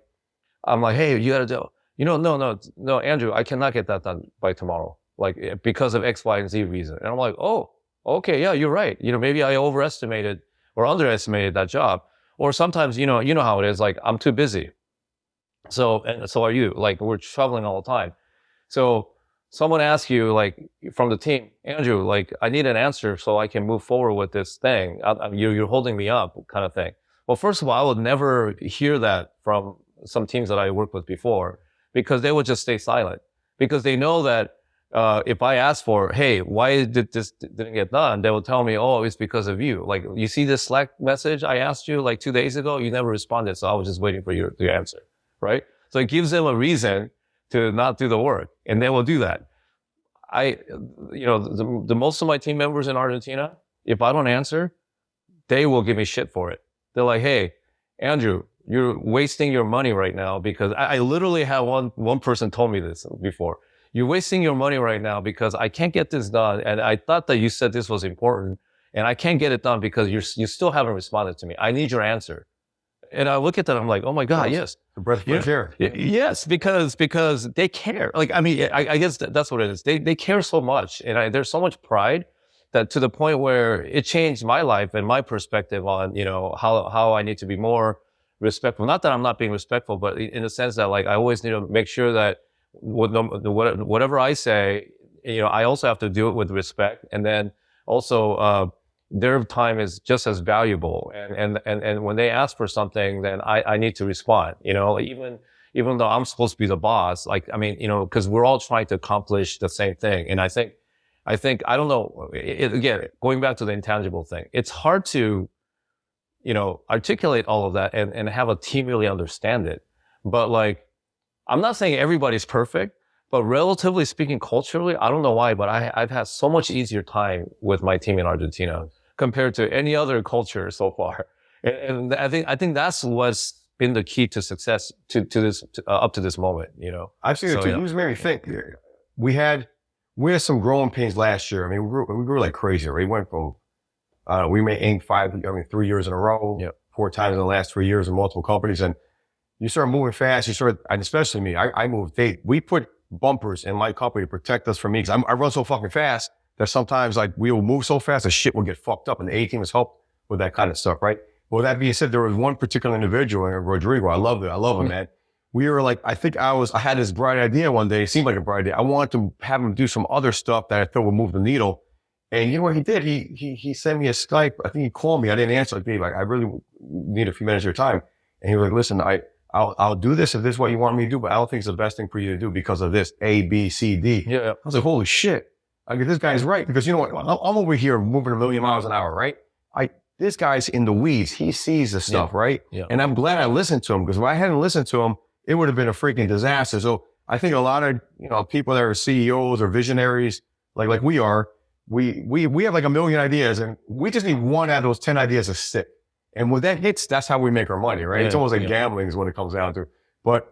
I'm like, hey, you got to do, no, Andrew, I cannot get that done by tomorrow. Like, because of X, Y, and Z reason. And I'm like, oh, okay, yeah, you're right. Maybe I overestimated or underestimated that job. Or sometimes, you know how it is, like, I'm too busy. And so are you. Like, we're traveling all the time. So someone asks you, like, from the team, Andrew, like, I need an answer so I can move forward with this thing. You're holding me up, kind of thing. Well, first of all, I would never hear that from some teams that I worked with before, because they would just stay silent, because they know that if I ask for, hey, why did this didn't get done? They will tell me, oh, it's because of you. Like, you see this Slack message I asked you like 2 days ago, you never responded, so I was just waiting for your answer, right? So it gives them a reason to not do the work, and they will do that. The most of my team members in Argentina, if I don't answer, they will give me shit for it. They're like, hey, Andrew, you're wasting your money right now, because I literally had one person told me this before. You're wasting your money right now because I can't get this done. And I thought that you said this was important, and I can't get it done because you still haven't responded to me. I need your answer. And I look at that, I'm like, oh my God, yes. The breath of fresh air. Yes, because they care. Like, I mean, I guess that's what it is. They care so much. And there's so much pride that, to the point where it changed my life and my perspective on, how I need to be more respectful. Not that I'm not being respectful, but in the sense that, like, I always need to make sure that whatever I say, I also have to do it with respect. And then also, their time is just as valuable. And when they ask for something, then I need to respond, even though I'm supposed to be the boss, like, I mean, because we're all trying to accomplish the same thing. And I think, I don't know, again, going back to the intangible thing, it's hard to, articulate all of that and have a team really understand it. But, like, I'm not saying everybody's perfect, but relatively speaking, culturally, I don't know why, but I've had so much easier time with my team in Argentina compared to any other culture so far. And I think that's what's been the key to success to this up to this moment. I've seen it too. You just made me think. We had some growing pains last year. I mean, we grew like crazy. Right? We went from we made Inc. 3 years in a row, 4 times in the last 3 years in multiple companies, and you start moving fast. And especially me, I moved. We put bumpers in my company to protect us from me, because I run so fucking fast that sometimes, like, we will move so fast that shit will get fucked up, and the A team has helped with that kind of stuff, right? Well, that being said, there was one particular individual, Rodrigo. I love him, man. We were like, I had this bright idea one day. It seemed like a bright idea. I wanted to have him do some other stuff that I thought would move the needle. And you know what he did? He sent me a Skype. I think he called me. I didn't answer. Like, Dave, I really need a few minutes of your time. And he was like, listen, I'll do this if this is what you want me to do, but I don't think it's the best thing for you to do because of this A, B, C, D. Yeah. I was like, holy shit. I go, this guy's right. Because you know what? I'm over here moving a million miles an hour, right? This guy's in the weeds. He sees the stuff, right? Yeah. And I'm glad I listened to him, because if I hadn't listened to him, it would have been a freaking disaster. So I think a lot of, people that are CEOs or visionaries, like we are, we have like a million ideas, and we just need one out of those 10 ideas to stick. And when that hits, that's how we make our money, right? Yeah, it's almost like gambling is what it comes down to. But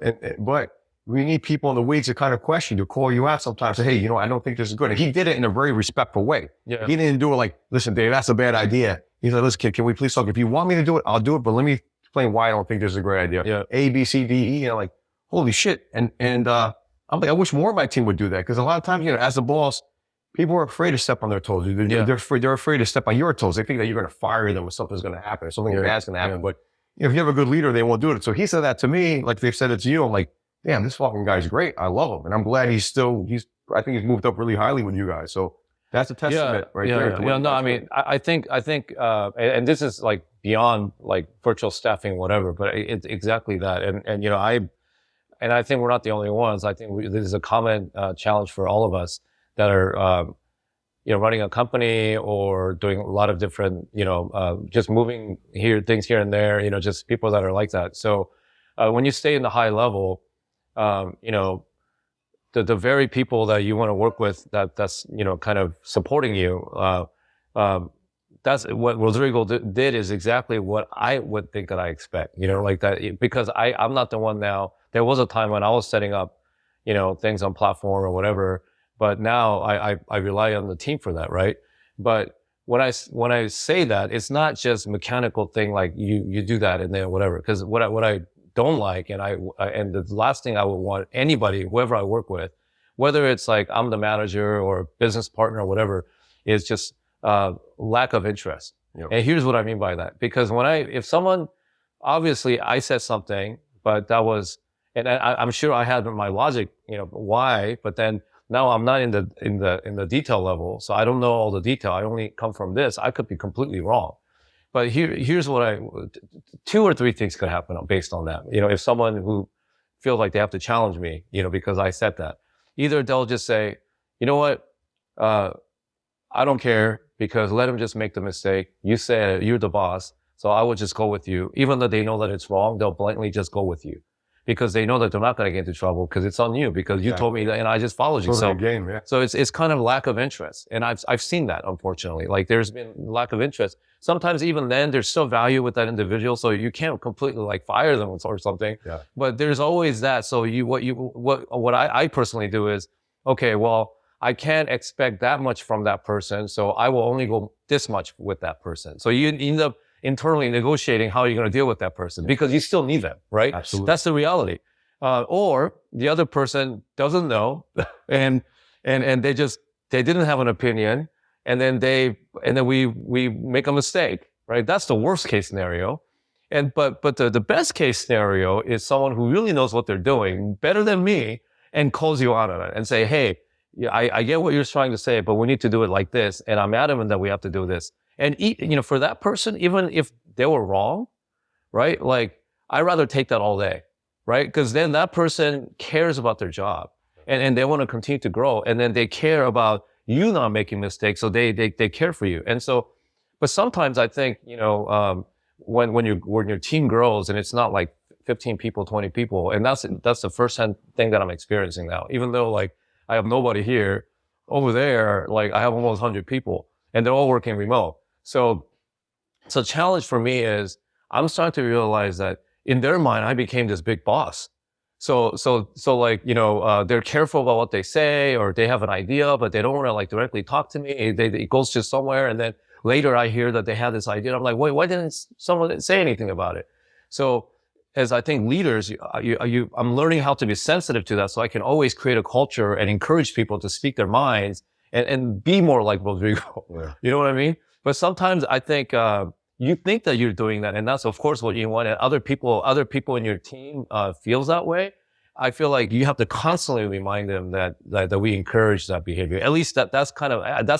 we need people in the weeds to kind of question you, call you out sometimes, say, hey, I don't think this is good. And he did it in a very respectful way. Yeah. He didn't do it like, listen, Dave, that's a bad idea. He's like, listen, kid, can we please talk? If you want me to do it, I'll do it. But let me explain why I don't think this is a great idea. Yeah. A, B, C, D, E. And I'm like, holy shit. And I'm like, I wish more of my team would do that. Because a lot of times, as a boss, people are afraid to step on their toes. They're afraid to step on your toes. They think that you're going to fire them or something's going to happen, or something bad's going to happen. But if you have a good leader, they won't do it. So he said that to me, like they've said it to you. I'm like, damn, this fucking guy's great. I love him. And I'm glad I think he's moved up really highly with you guys. So that's a testament right there. Yeah. No, I mean, I think, and this is like beyond like virtual staffing, whatever, but it's exactly that. And I think we're not the only ones. I think this is a common challenge for all of us that are, running a company or doing a lot of different, just moving things here and there, just people that are like that. So, when you stay in the high level, the very people that you want to work with, that's kind of supporting you, that's what Rodrigo did is exactly what I would think that I expect, like that, because I'm not the one now. There was a time when I was setting up, things on platform or whatever, but now I rely on the team for that, right? But when I say that, it's not just mechanical thing like you do that and then whatever, because what I don't like, and the last thing I would want anybody, whoever I work with, whether it's like I'm the manager or business partner or whatever, is just lack of interest. Yep. And here's what I mean by that. Because if someone, obviously I said something, but that was, and I'm sure I had my logic, why, but then now I'm not in the detail level. So I don't know all the detail. I only come from this. I could be completely wrong. But here's what 2 or 3 things could happen based on that. If someone who feels like they have to challenge me, because I said that, either they'll just say, you know what, I don't care, because let him just make the mistake. You said you're the boss, so I would just go with you. Even though they know that it's wrong, they'll blatantly just go with you because they know that they're not going to get into trouble because it's on you, because you told me that and I just followed you. So game, yeah. So it's kind of lack of interest. And I've seen that, unfortunately. Like there's been lack of interest. Sometimes even then there's still value with that individual. So you can't completely like fire them or something. Yeah. But there's always that. So what I personally do is, okay, well, I can't expect that much from that person. So I will only go this much with that person. So you end up internally negotiating how you're going to deal with that person because you still need them, right? Absolutely. That's the reality. Or the other person doesn't know and they didn't have an opinion. And then we make a mistake, right? That's the worst case scenario. But the best case scenario is someone who really knows what they're doing better than me and calls you out on it and say, hey, yeah, I get what you're trying to say, but we need to do it like this. And I'm adamant that we have to do this. And, for that person, even if they were wrong, right? Like, I'd rather take that all day, right? Because then that person cares about their job and they want to continue to grow. And then they care about you not making mistakes. So they care for you. And so, but sometimes I think, when your team grows and it's not like 15 people, 20 people, and that's the first hand thing that I'm experiencing now, even though like I have nobody here over there, like I have almost 100 people and they're all working remote. So challenge for me is I'm starting to realize that in their mind, I became this big boss. So like, they're careful about what they say, or they have an idea, but they don't want to like directly talk to me. It goes to somewhere. And then later I hear that they had this idea. I'm like, wait, why didn't someone say anything about it? So as I think leaders, I'm learning how to be sensitive to that. So I can always create a culture and encourage people to speak their minds and be more like Rodrigo. Yeah. You know what I mean? But sometimes I think, you think that you're doing that, and that's of course what you want. And other people in your team feels that way. I feel like you have to constantly remind them that we encourage that behavior. At least that's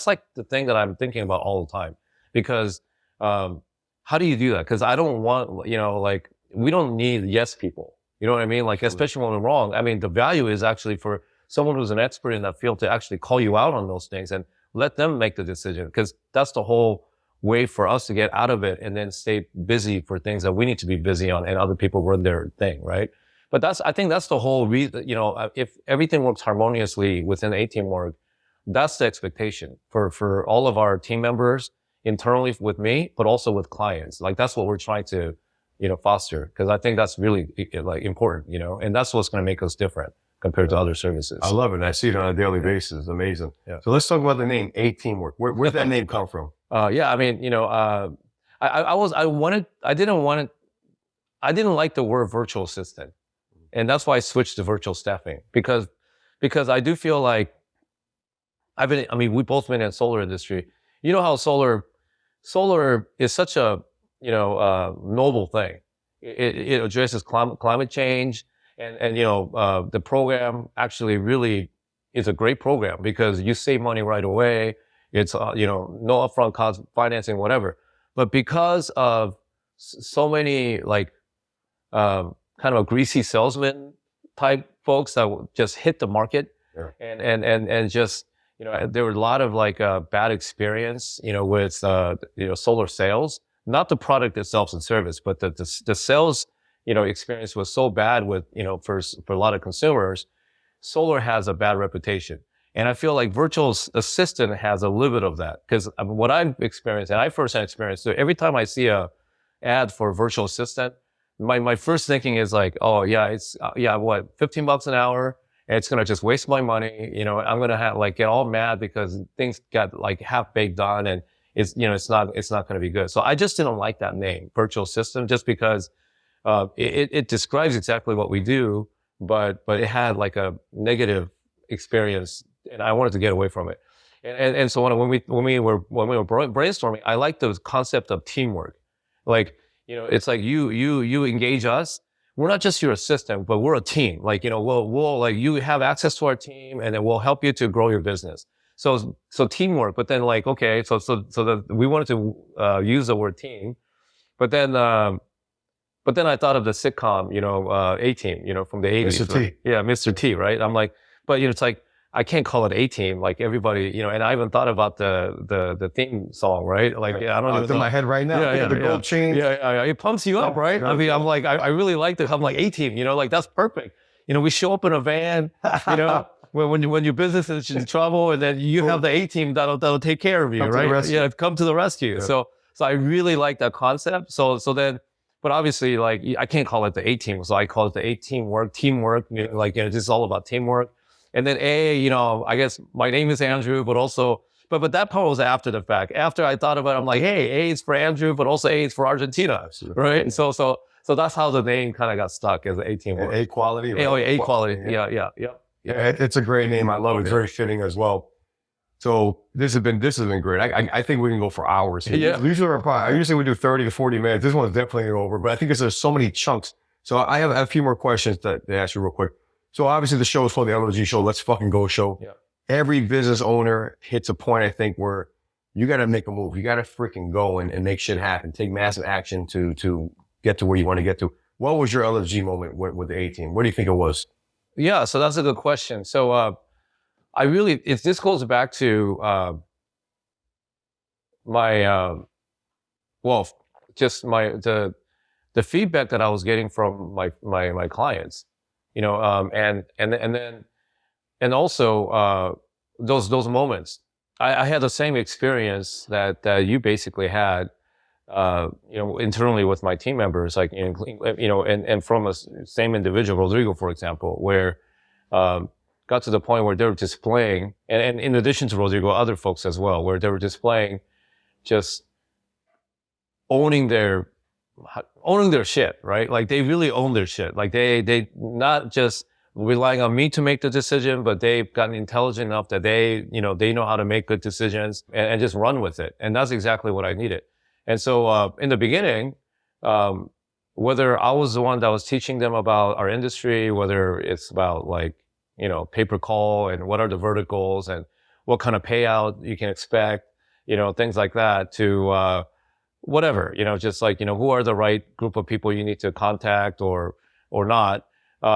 like the thing that I'm thinking about all the time. Because how do you do that? Because I don't want, like, we don't need yes people. You know what I mean? Like, especially when we're wrong. I mean, the value is actually for someone who's an expert in that field to actually call you out on those things and let them make the decision. Because that's the whole way for us to get out of it and then stay busy for things that we need to be busy on and other people run their thing, right? But I think that's the whole reason, if everything works harmoniously within a teamwork, that's the expectation for all of our team members internally with me, but also with clients. Like, that's what we're trying to, foster. Cause I think that's really like important, and that's what's going to make us different compared to other services. I love it. I see it on a daily basis. It's amazing. Yeah. So let's talk about the name A Teamwork. Where'd that name come from? Yeah, I mean, I didn't like the word virtual assistant. And that's why I switched to virtual staffing because I do feel like we both been in the solar industry. You know how solar is such a, noble thing. It addresses climate change and the program actually really is a great program because you save money right away. It's, no upfront cost, financing, whatever. But because of so many kind of a greasy salesman type folks that just hit the market, sure. and just, there were a lot of bad experience, with, solar sales, not the product itself and service, but the sales, experience was so bad with, for a lot of consumers, solar has a bad reputation. And I feel like virtual assistant has a little bit of that because what I've experienced, and I firsthand experienced, so every time I see a ad for virtual assistant, my first thinking is like, oh yeah, it's what, $15 an hour, and it's gonna just waste my money. I'm gonna get all mad because things got half baked done, and it's not gonna be good. So I just didn't like that name, virtual assistant, just because it describes exactly what we do, but it had a negative experience. And I wanted to get away from it. And so when we were brainstorming, I like the concept of teamwork. It's like you engage us. We're not just your assistant, but we're a team. We'll you have access to our team and then we'll help you to grow your business. So teamwork, but then okay, so that we wanted to use the word team, but then I thought of the sitcom, A-Team, from the 80s. Mr. T. Right? Yeah, Mr. T, right? I'm like, but it's like, I can't call it A-Team, like everybody, and I haven't thought about the theme song, right? I don't even It's in my head right now. Yeah, the gold chain. Yeah, it pumps you up, right? I mean, I'm like, I really like this. I'm like, A-Team, that's perfect. We show up in a van, when your business is in trouble, and then you have the A-Team that'll take care of you, right? Yeah, come to the rescue. Yeah. So I really like that concept. So then, but obviously, I can't call it the A-Team, so I call it the A-Teamwork, teamwork. This is all about teamwork. And then I guess my name is Andrew, but also, but that part was after the fact. After I thought about it, I'm like, hey, A is for Andrew, but also A is for Argentina, absolutely. Right? And so that's how the name kind of got stuck as A-Teamwork. A quality. Right? A quality. Yeah. It's a great name. I love it. It's very fitting as well. So this has been great. I think we can go for hours here. Yeah. Usually we do 30 to 40 minutes. This one's definitely over, but I think there's so many chunks. So I have a few more questions to ask you real quick. So obviously the show is called the LOG Show. Let's fucking go show. Yeah. Every business owner hits a point, I think, where you got to make a move. You got to freaking go and make shit happen. Take massive action to get to where you want to get to. What was your LOG moment with the A-Team? What do you think it was? Yeah, so that's a good question. So if this goes back to the feedback that I was getting from my clients. And also those moments. I had the same experience that you basically had, internally with my team members, and from a same individual, Rodrigo, for example, where got to the point where they were displaying, and in addition to Rodrigo, other folks as well, where they were displaying just owning their shit, right? They really own their shit. They not just relying on me to make the decision, but they've gotten intelligent enough that they know how to make good decisions and just run with it. And that's exactly what I needed. And so, in the beginning, whether I was the one that was teaching them about our industry, whether it's about like, you know, pay-per-call and what are the verticals and what kind of payout you can expect, you know, things like that, to whatever, you know, just like, you know, who are the right group of people you need to contact or not, you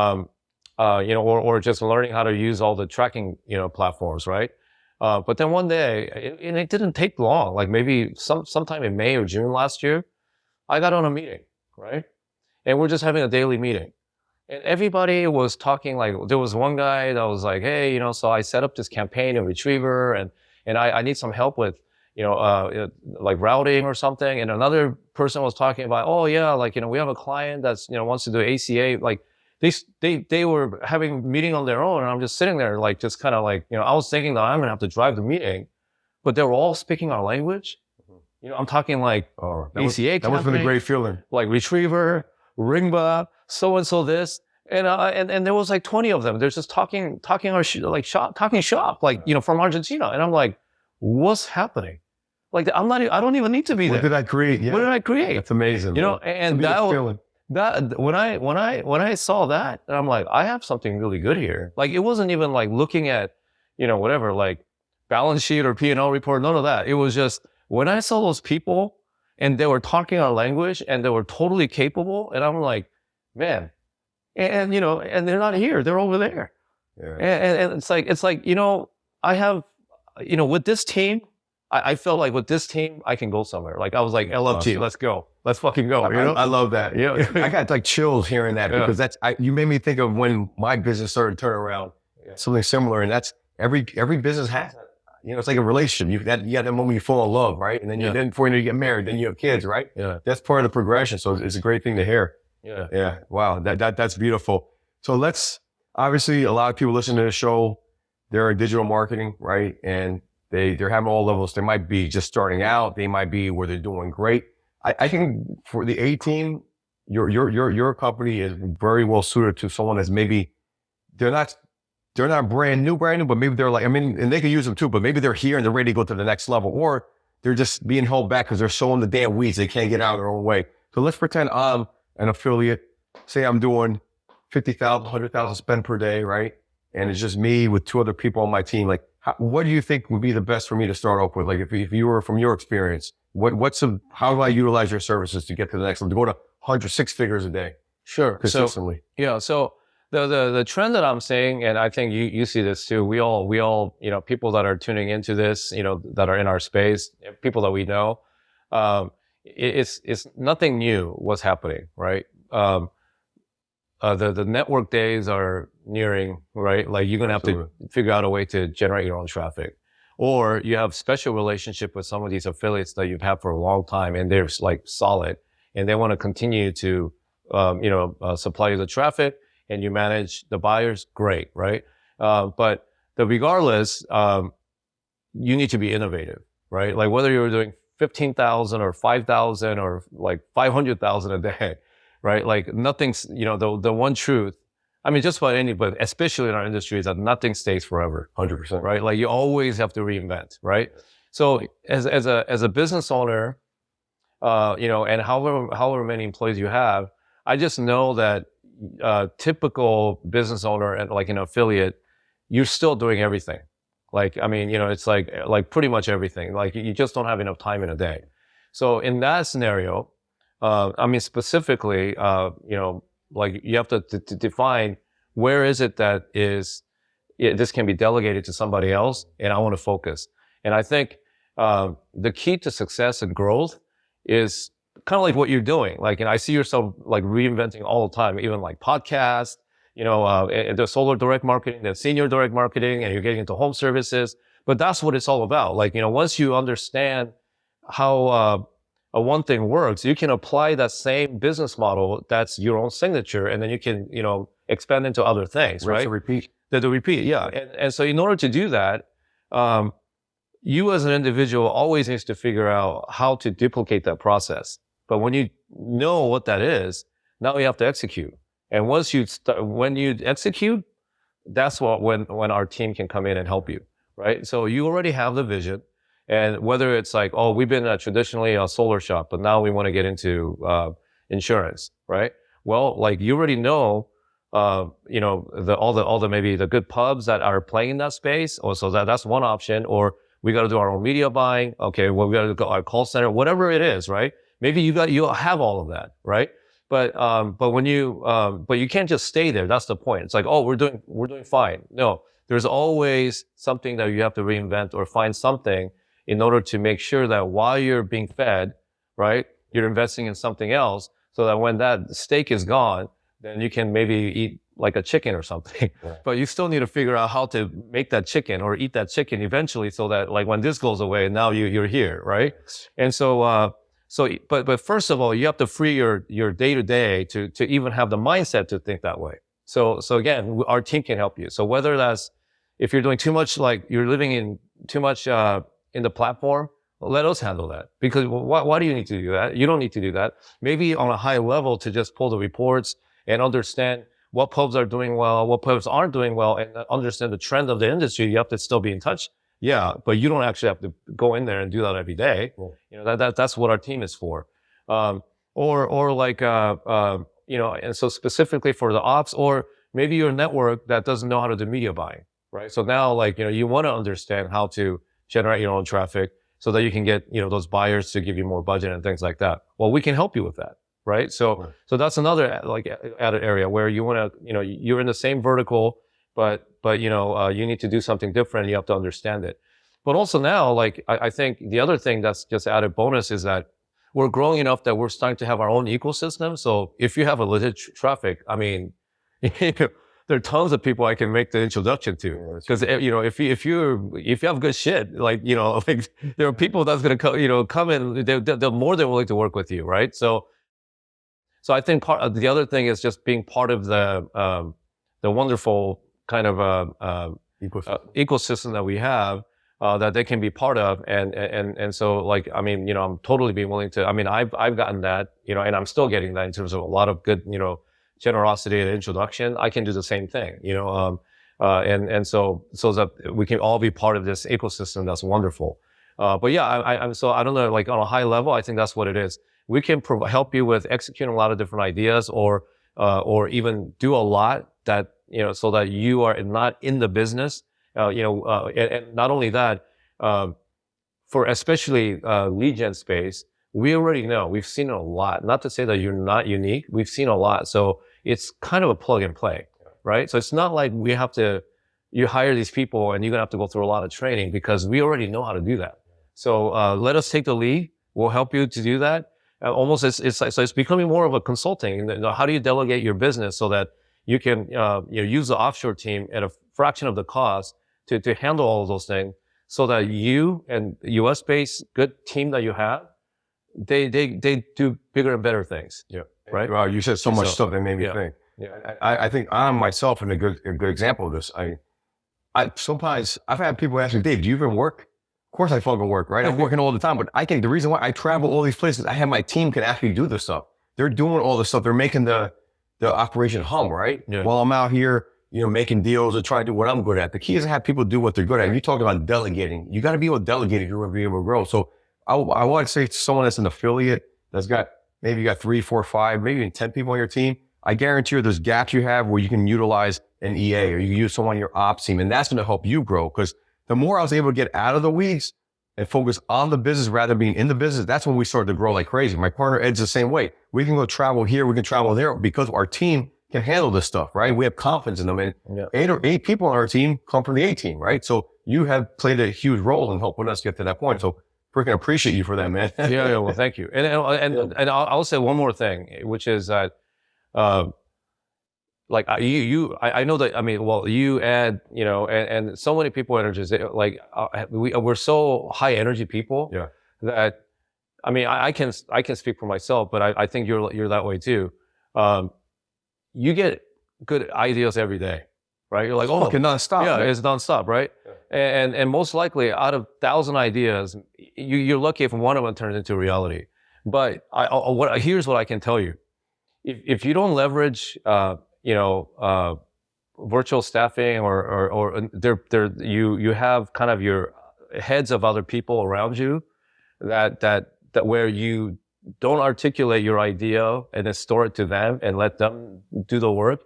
know, or just learning how to use all the tracking, you know, platforms, right? But then one day, and it didn't take long, like maybe sometime in May or June last year, I got on a meeting, right? And we're just having a daily meeting. And everybody was talking, like, there was one guy that was like, hey, you know, so I set up this campaign in Retriever and I need some help with, you know, like routing or something. And another person was talking about, oh yeah, like, you know, we have a client that's, you know, wants to do ACA. Like they were having a meeting on their own. And I'm just sitting there, like, just kind of like, you know, I was thinking that I'm going to have to drive the meeting, but they were all speaking our language. You know, I'm talking like ACA. That must have been a great feeling. Like Retriever, Ringba, so-and-so this. And there was like 20 of them. They're just talking shop, like, you know, from Argentina. And I'm like, what's happening? Like, I don't even need to be there. What did I create? Yeah. What did I create? That's amazing. You know, and that when I saw that, I'm like, I have something really good here. Like, it wasn't even like looking at, you know, whatever, like balance sheet or P&L report, none of that. It was just when I saw those people and they were talking our language and they were totally capable, and I'm like, man, and you know, and they're not here, they're over there. Yeah. And it's like, you know, I have, you know, with this team, I felt like with this team, I can go somewhere. Like, I was like, LFG, awesome. Let's go. Let's fucking go. You know? I love that. Yeah. I got like chills hearing that because you made me think of when my business started to turn around, something similar. And that's every business has, you know, it's like a relationship. You got that moment you fall in love, right? And then then before you get married, then you have kids, right? Yeah. That's part of the progression. So it's a great thing to hear. Yeah. Yeah. Wow. That's beautiful. So obviously a lot of people listening to the show, they're in digital marketing, right? And they're having all levels. They might be just starting out. They might be where they're doing great. I think for the A team, your company is very well suited to someone that's maybe they're not brand new, but maybe they're like, I mean, and they can use them too, but maybe they're here and they're ready to go to the next level, or they're just being held back because they're so in the damn weeds. They can't get out of their own way. So let's pretend I'm an affiliate. Say I'm doing 50,000, 100,000 spend per day, right? And it's just me with two other people on my team. Like, what do you think would be the best for me to start off with? Like, if you were from your experience, how do I utilize your services to get to the next level, to go to 6 figures a day? Sure. Consistently. So the trend that I'm saying, and I think you see this too, we all, you know, people that are tuning into this, you know, that are in our space, people that we know, it's nothing new what's happening, right? The network days are nearing, right? Like, you're going to have to figure out a way to generate your own traffic, or you have special relationship with some of these affiliates that you've had for a long time and they're like solid and they want to continue to, supply you the traffic and you manage the buyers. Great. Right. But regardless, you need to be innovative, right? Like, whether you're doing 15,000 or 5,000 or like 500,000 a day, right? Like, nothing's, you know, the one truth, I mean, just about but especially in our industry, is that nothing stays forever. 100%. Right? Like, you always have to reinvent, right? So as a business owner, you know, and however many employees you have, I just know that typical business owner and like an affiliate, you're still doing everything. Like, I mean, you know, it's like pretty much everything. Like, you just don't have enough time in a day. So in that scenario, I mean, specifically, you know, like, you have to define where is it that this can be delegated to somebody else, and I want to focus. And I think the key to success and growth is kind of like what you're doing. Like, and I see yourself like reinventing all the time, even like podcasts, you know, the solar direct marketing, the senior direct marketing, and you're getting into home services. But that's what it's all about. Like, you know, once you understand how one thing works, you can apply that same business model that's your own signature, and then you can, you know, expand into other things, right? To repeat. The repeat, yeah. And so in order to do that, you as an individual always needs to figure out how to duplicate that process. But when you know what that is, now you have to execute. And once when you execute, that's when our team can come in and help you, right? So you already have the vision. And whether it's like, oh, we've been traditionally a solar shop, but now we want to get into, insurance, right? Well, like you already know, you know, all the maybe the good pubs that are playing in that space. Or so that's one option. Or we got to do our own media buying. Okay, well, we got to go our call center, whatever it is, right? Maybe you'll have all of that, right? But you can't just stay there. That's the point. It's like, oh, we're doing fine. No, there's always something that you have to reinvent or find something in order to make sure that while you're being fed, right, you're investing in something else so that when that steak is gone, then you can maybe eat like a chicken or something. Right. But you still need to figure out how to make that chicken or eat that chicken eventually so that like when this goes away, now you're here, right? And so, but first of all, you have to free your day to day to even have the mindset to think that way. So again, our team can help you. So whether that's, if you're doing too much, like you're living in too much, in the platform, let us handle that. Because why do you need to do that? You don't need to do that. Maybe on a high level to just pull the reports and understand what pubs are doing well, what pubs aren't doing well, and understand the trend of the industry. You have to still be in touch. Yeah, but you don't actually have to go in there and do that every day. Cool. You know, that's what our team is for. Or like, you know, and so specifically for the ops, or maybe your network that doesn't know how to do media buying, right? So now, like, you know, you want to understand how to generate your own traffic so that you can get, you know, those buyers to give you more budget and things like that. Well, we can help you with that, right? So that's another like added area where you want to, you know, you're in the same vertical, but you know, you need to do something different. You have to understand it. But also now, like, I think the other thing that's just added bonus is that we're growing enough that we're starting to have our own ecosystem. So if you have a legit traffic, I mean, there are tons of people I can make the introduction to. Because, you know, if you have good shit, like, you know, like, there are people that's going to come in, they're more than willing to work with you, right? So I think the other thing is just being part of the wonderful kind of ecosystem that we have, that they can be part of. And so, like, I mean, you know, I'm totally being willing to, I mean, I've gotten that, you know, and I'm still getting that in terms of a lot of good, you know, generosity and introduction. I can do the same thing, you know, and so that we can all be part of this ecosystem. That's wonderful. But yeah, I'm so, I don't know, like on a high level, I think that's what it is. We can help you with executing a lot of different ideas, or even do a lot that, you know, so that you are not in the business, you know, and not only that, for especially lead gen space, we already know, we've seen a lot. Not to say that you're not unique, we've seen a lot. So it's kind of a plug and play, right? So it's not like we have to, you hire these people and you're gonna have to go through a lot of training, because we already know how to do that. So let us take the lead. We'll help you to do that. Almost it's becoming more of a consulting. How do you delegate your business so that you can you know, use the offshore team at a fraction of the cost to handle all of those things, so that you and US based good team that you have, they do bigger and better things. Yeah. Right. Wow, you said so much stuff that made me think. Yeah. I think I'm myself a good example of this. I sometimes I've had people ask me, Dave, do you even work? Of course I fucking work, right? I'm working all the time, but I think the reason why I travel all these places, I have my team can actually do this stuff. They're doing all this stuff. They're making the operation hum, right? Yeah. While I'm out here, you know, making deals or trying to do what I'm good at. The key is to have people do what they're good at. You talk about delegating. You got to be able to delegate if you're going to be able to grow. So I want to say to someone that's an affiliate that's got, maybe you got 3, 4, 5, maybe even 10 people on your team. I guarantee you there's gaps you have where you can utilize an EA, or you use someone on your ops team, and that's going to help you grow. Because the more I was able to get out of the weeds and focus on the business rather than being in the business, that's when we started to grow like crazy. My partner Ed's the same way. We can go travel here, we can travel there, because our team can handle this stuff, right? We have confidence in them. And 8 people on our team come from the A team, right? So you have played a huge role in helping us get to that point. So freaking appreciate you for that, man. Yeah. Well, thank you. And I'll say one more thing, which is that, like I know that, I mean, well, you add, you know, and so many people energies, like, we're so high energy people that, I mean, I can speak for myself, but I think you're that way too. You get good ideas every day, right? You're like, it's fucking nonstop. Yeah, man. It's nonstop, right? Yeah. And most likely out of 1,000 ideas, you're lucky if one of them turns into reality. But here's what I can tell you. If you don't leverage, you know, virtual staffing or you have kind of your heads of other people around you that where you don't articulate your idea and then store it to them and let them do the work,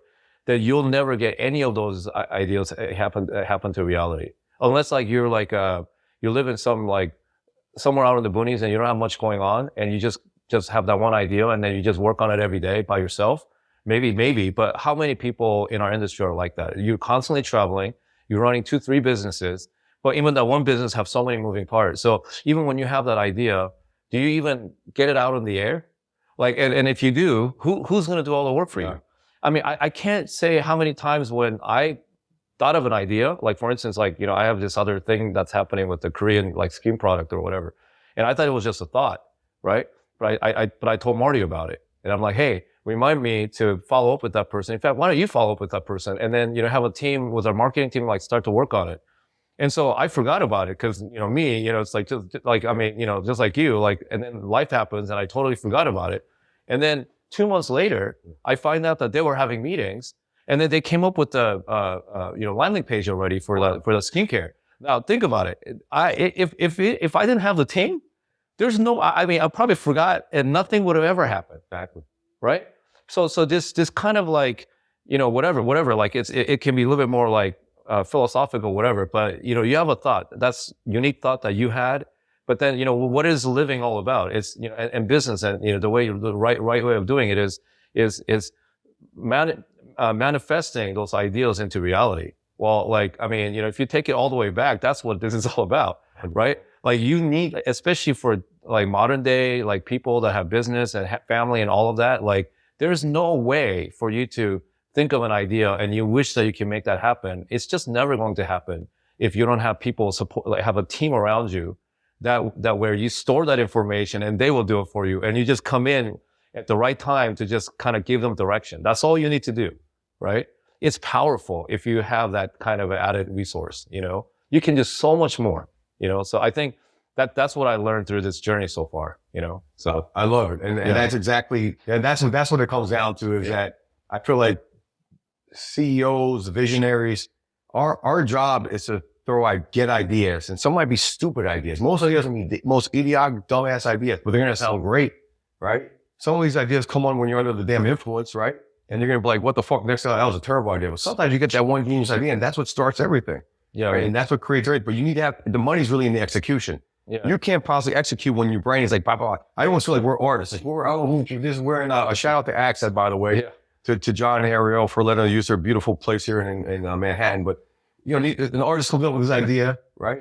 then you'll never get any of those ideas happen to reality. Unless like you're like, you live in some like somewhere out in the boonies and you don't have much going on and you just have that one idea and then you just work on it every day by yourself. Maybe, but how many people in our industry are like that? You're constantly traveling, you're running 2-3 businesses, but even that one business have so many moving parts. So even when you have that idea, do you even get it out in the air? Like, and if you do, who's going to do all the work for you? I mean, I can't say how many times when I thought of an idea, like for instance, like, you know, I have this other thing that's happening with the Korean like skin product or whatever. And I thought it was just a thought, right? But I told Marty about it and I'm like, hey, remind me to follow up with that person. In fact, why don't you follow up with that person? And then, you know, have a team with our marketing team, like start to work on it. And so I forgot about it because, you know, me, you know, it's like, just like, I mean, you know, just like you, like, and then life happens and I totally forgot about it. And then 2 months later, I find out that they were having meetings and then they came up with the, you know, landing page already for the skincare. Now think about it. If I didn't have the team, there's no, I mean, I probably forgot and nothing would have ever happened. Exactly. Right? So this kind of like, you know, whatever, like it can be a little bit more like, philosophical, whatever, but you know, you have a thought, that's unique thought that you had, but then, you know, what is living all about? It's, you know, and business and, you know, the right way of doing it is manifesting those ideals into reality. Well, like, I mean, you know, if you take it all the way back, that's what this is all about, right? Like you need, especially for like modern day, like people that have business and family and all of that, like there's no way for you to think of an idea and you wish that you can make that happen. It's just never going to happen if you don't have people support, like have a team around you that where you store that information and they will do it for you. And you just come in at the right time to just kind of give them direction. That's all you need to do, right? It's powerful if you have that kind of added resource, you know, you can do so much more, you know? So I think that's what I learned through this journey so far, you know? So I love it. And that's exactly, and that's what it comes down to is that I feel like CEOs, visionaries, our job is to get ideas, and some might be stupid ideas. Most ideas will be the most idiotic, dumbass ideas, but they're going to sound great, right? Some of these ideas come on when you're under the damn influence, right? And you're going to be like, what the fuck? Next thing, that was a terrible idea. But sometimes you get that one genius idea, and that's what starts everything. Yeah. Right? And that's what creates it. But you need to have, the money's really in the execution. Yeah. You can't possibly execute when your brain is like, blah, blah, blah. I almost feel like we're artists. Like, we're in a shout out to Accent, by the way. Yeah. To John and Ariel for letting us use their beautiful place here in Manhattan. But, you know, an artist comes up with this idea, right?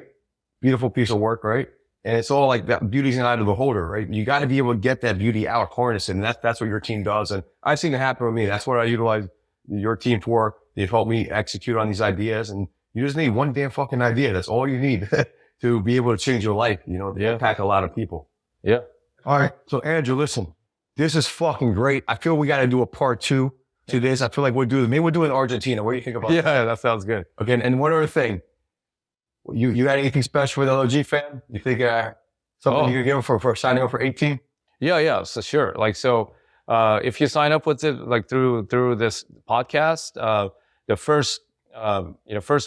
Beautiful piece of work, right? And it's all like that beauty's in the eye of the beholder, right? You got to be able to get that beauty out, harness it. And that's what your team does. And I've seen it happen with me. That's what I utilize your team for. They've helped me execute on these ideas. And you just need one damn fucking idea. That's all you need to be able to change your life, you know, to impact a lot of people. Yeah. All right. So Andrew, listen. This is fucking great. I feel we got to do a part 2 to this. I feel like maybe we'll do it in Argentina. What do you think about that? Yeah, that sounds good. Okay. And one other thing, you got anything special with LG fam? You think something you could give them for signing up for 18? Yeah. So sure. Like, so, if you sign up with it, like through this podcast, the first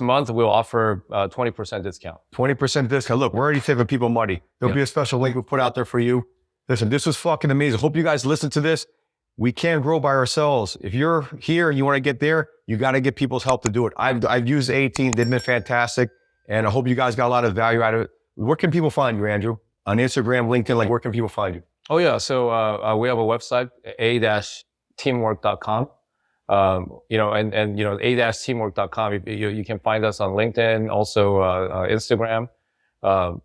month we'll offer 20% discount. 20% discount. Look, we're already saving people money. There'll be a special link we'll put out there for you. Listen, this was fucking amazing. Hope you guys listen to this. We can't grow by ourselves. If you're here and you want to get there, you got to get people's help to do it. I've used 18. They've been fantastic. And I hope you guys got a lot of value out of it. Where can people find you, Andrew? On Instagram, LinkedIn, like where can people find you? Oh yeah. So, we have a website, a-teamwork.com. You know, and you know, a-teamwork.com. You can find us on LinkedIn, also, Instagram. And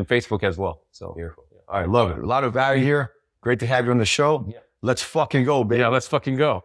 Facebook as well. So. Beautiful. All right. Love it. A lot of value here. Great to have you on the show. Yeah. Let's fucking go, baby. Yeah, let's fucking go.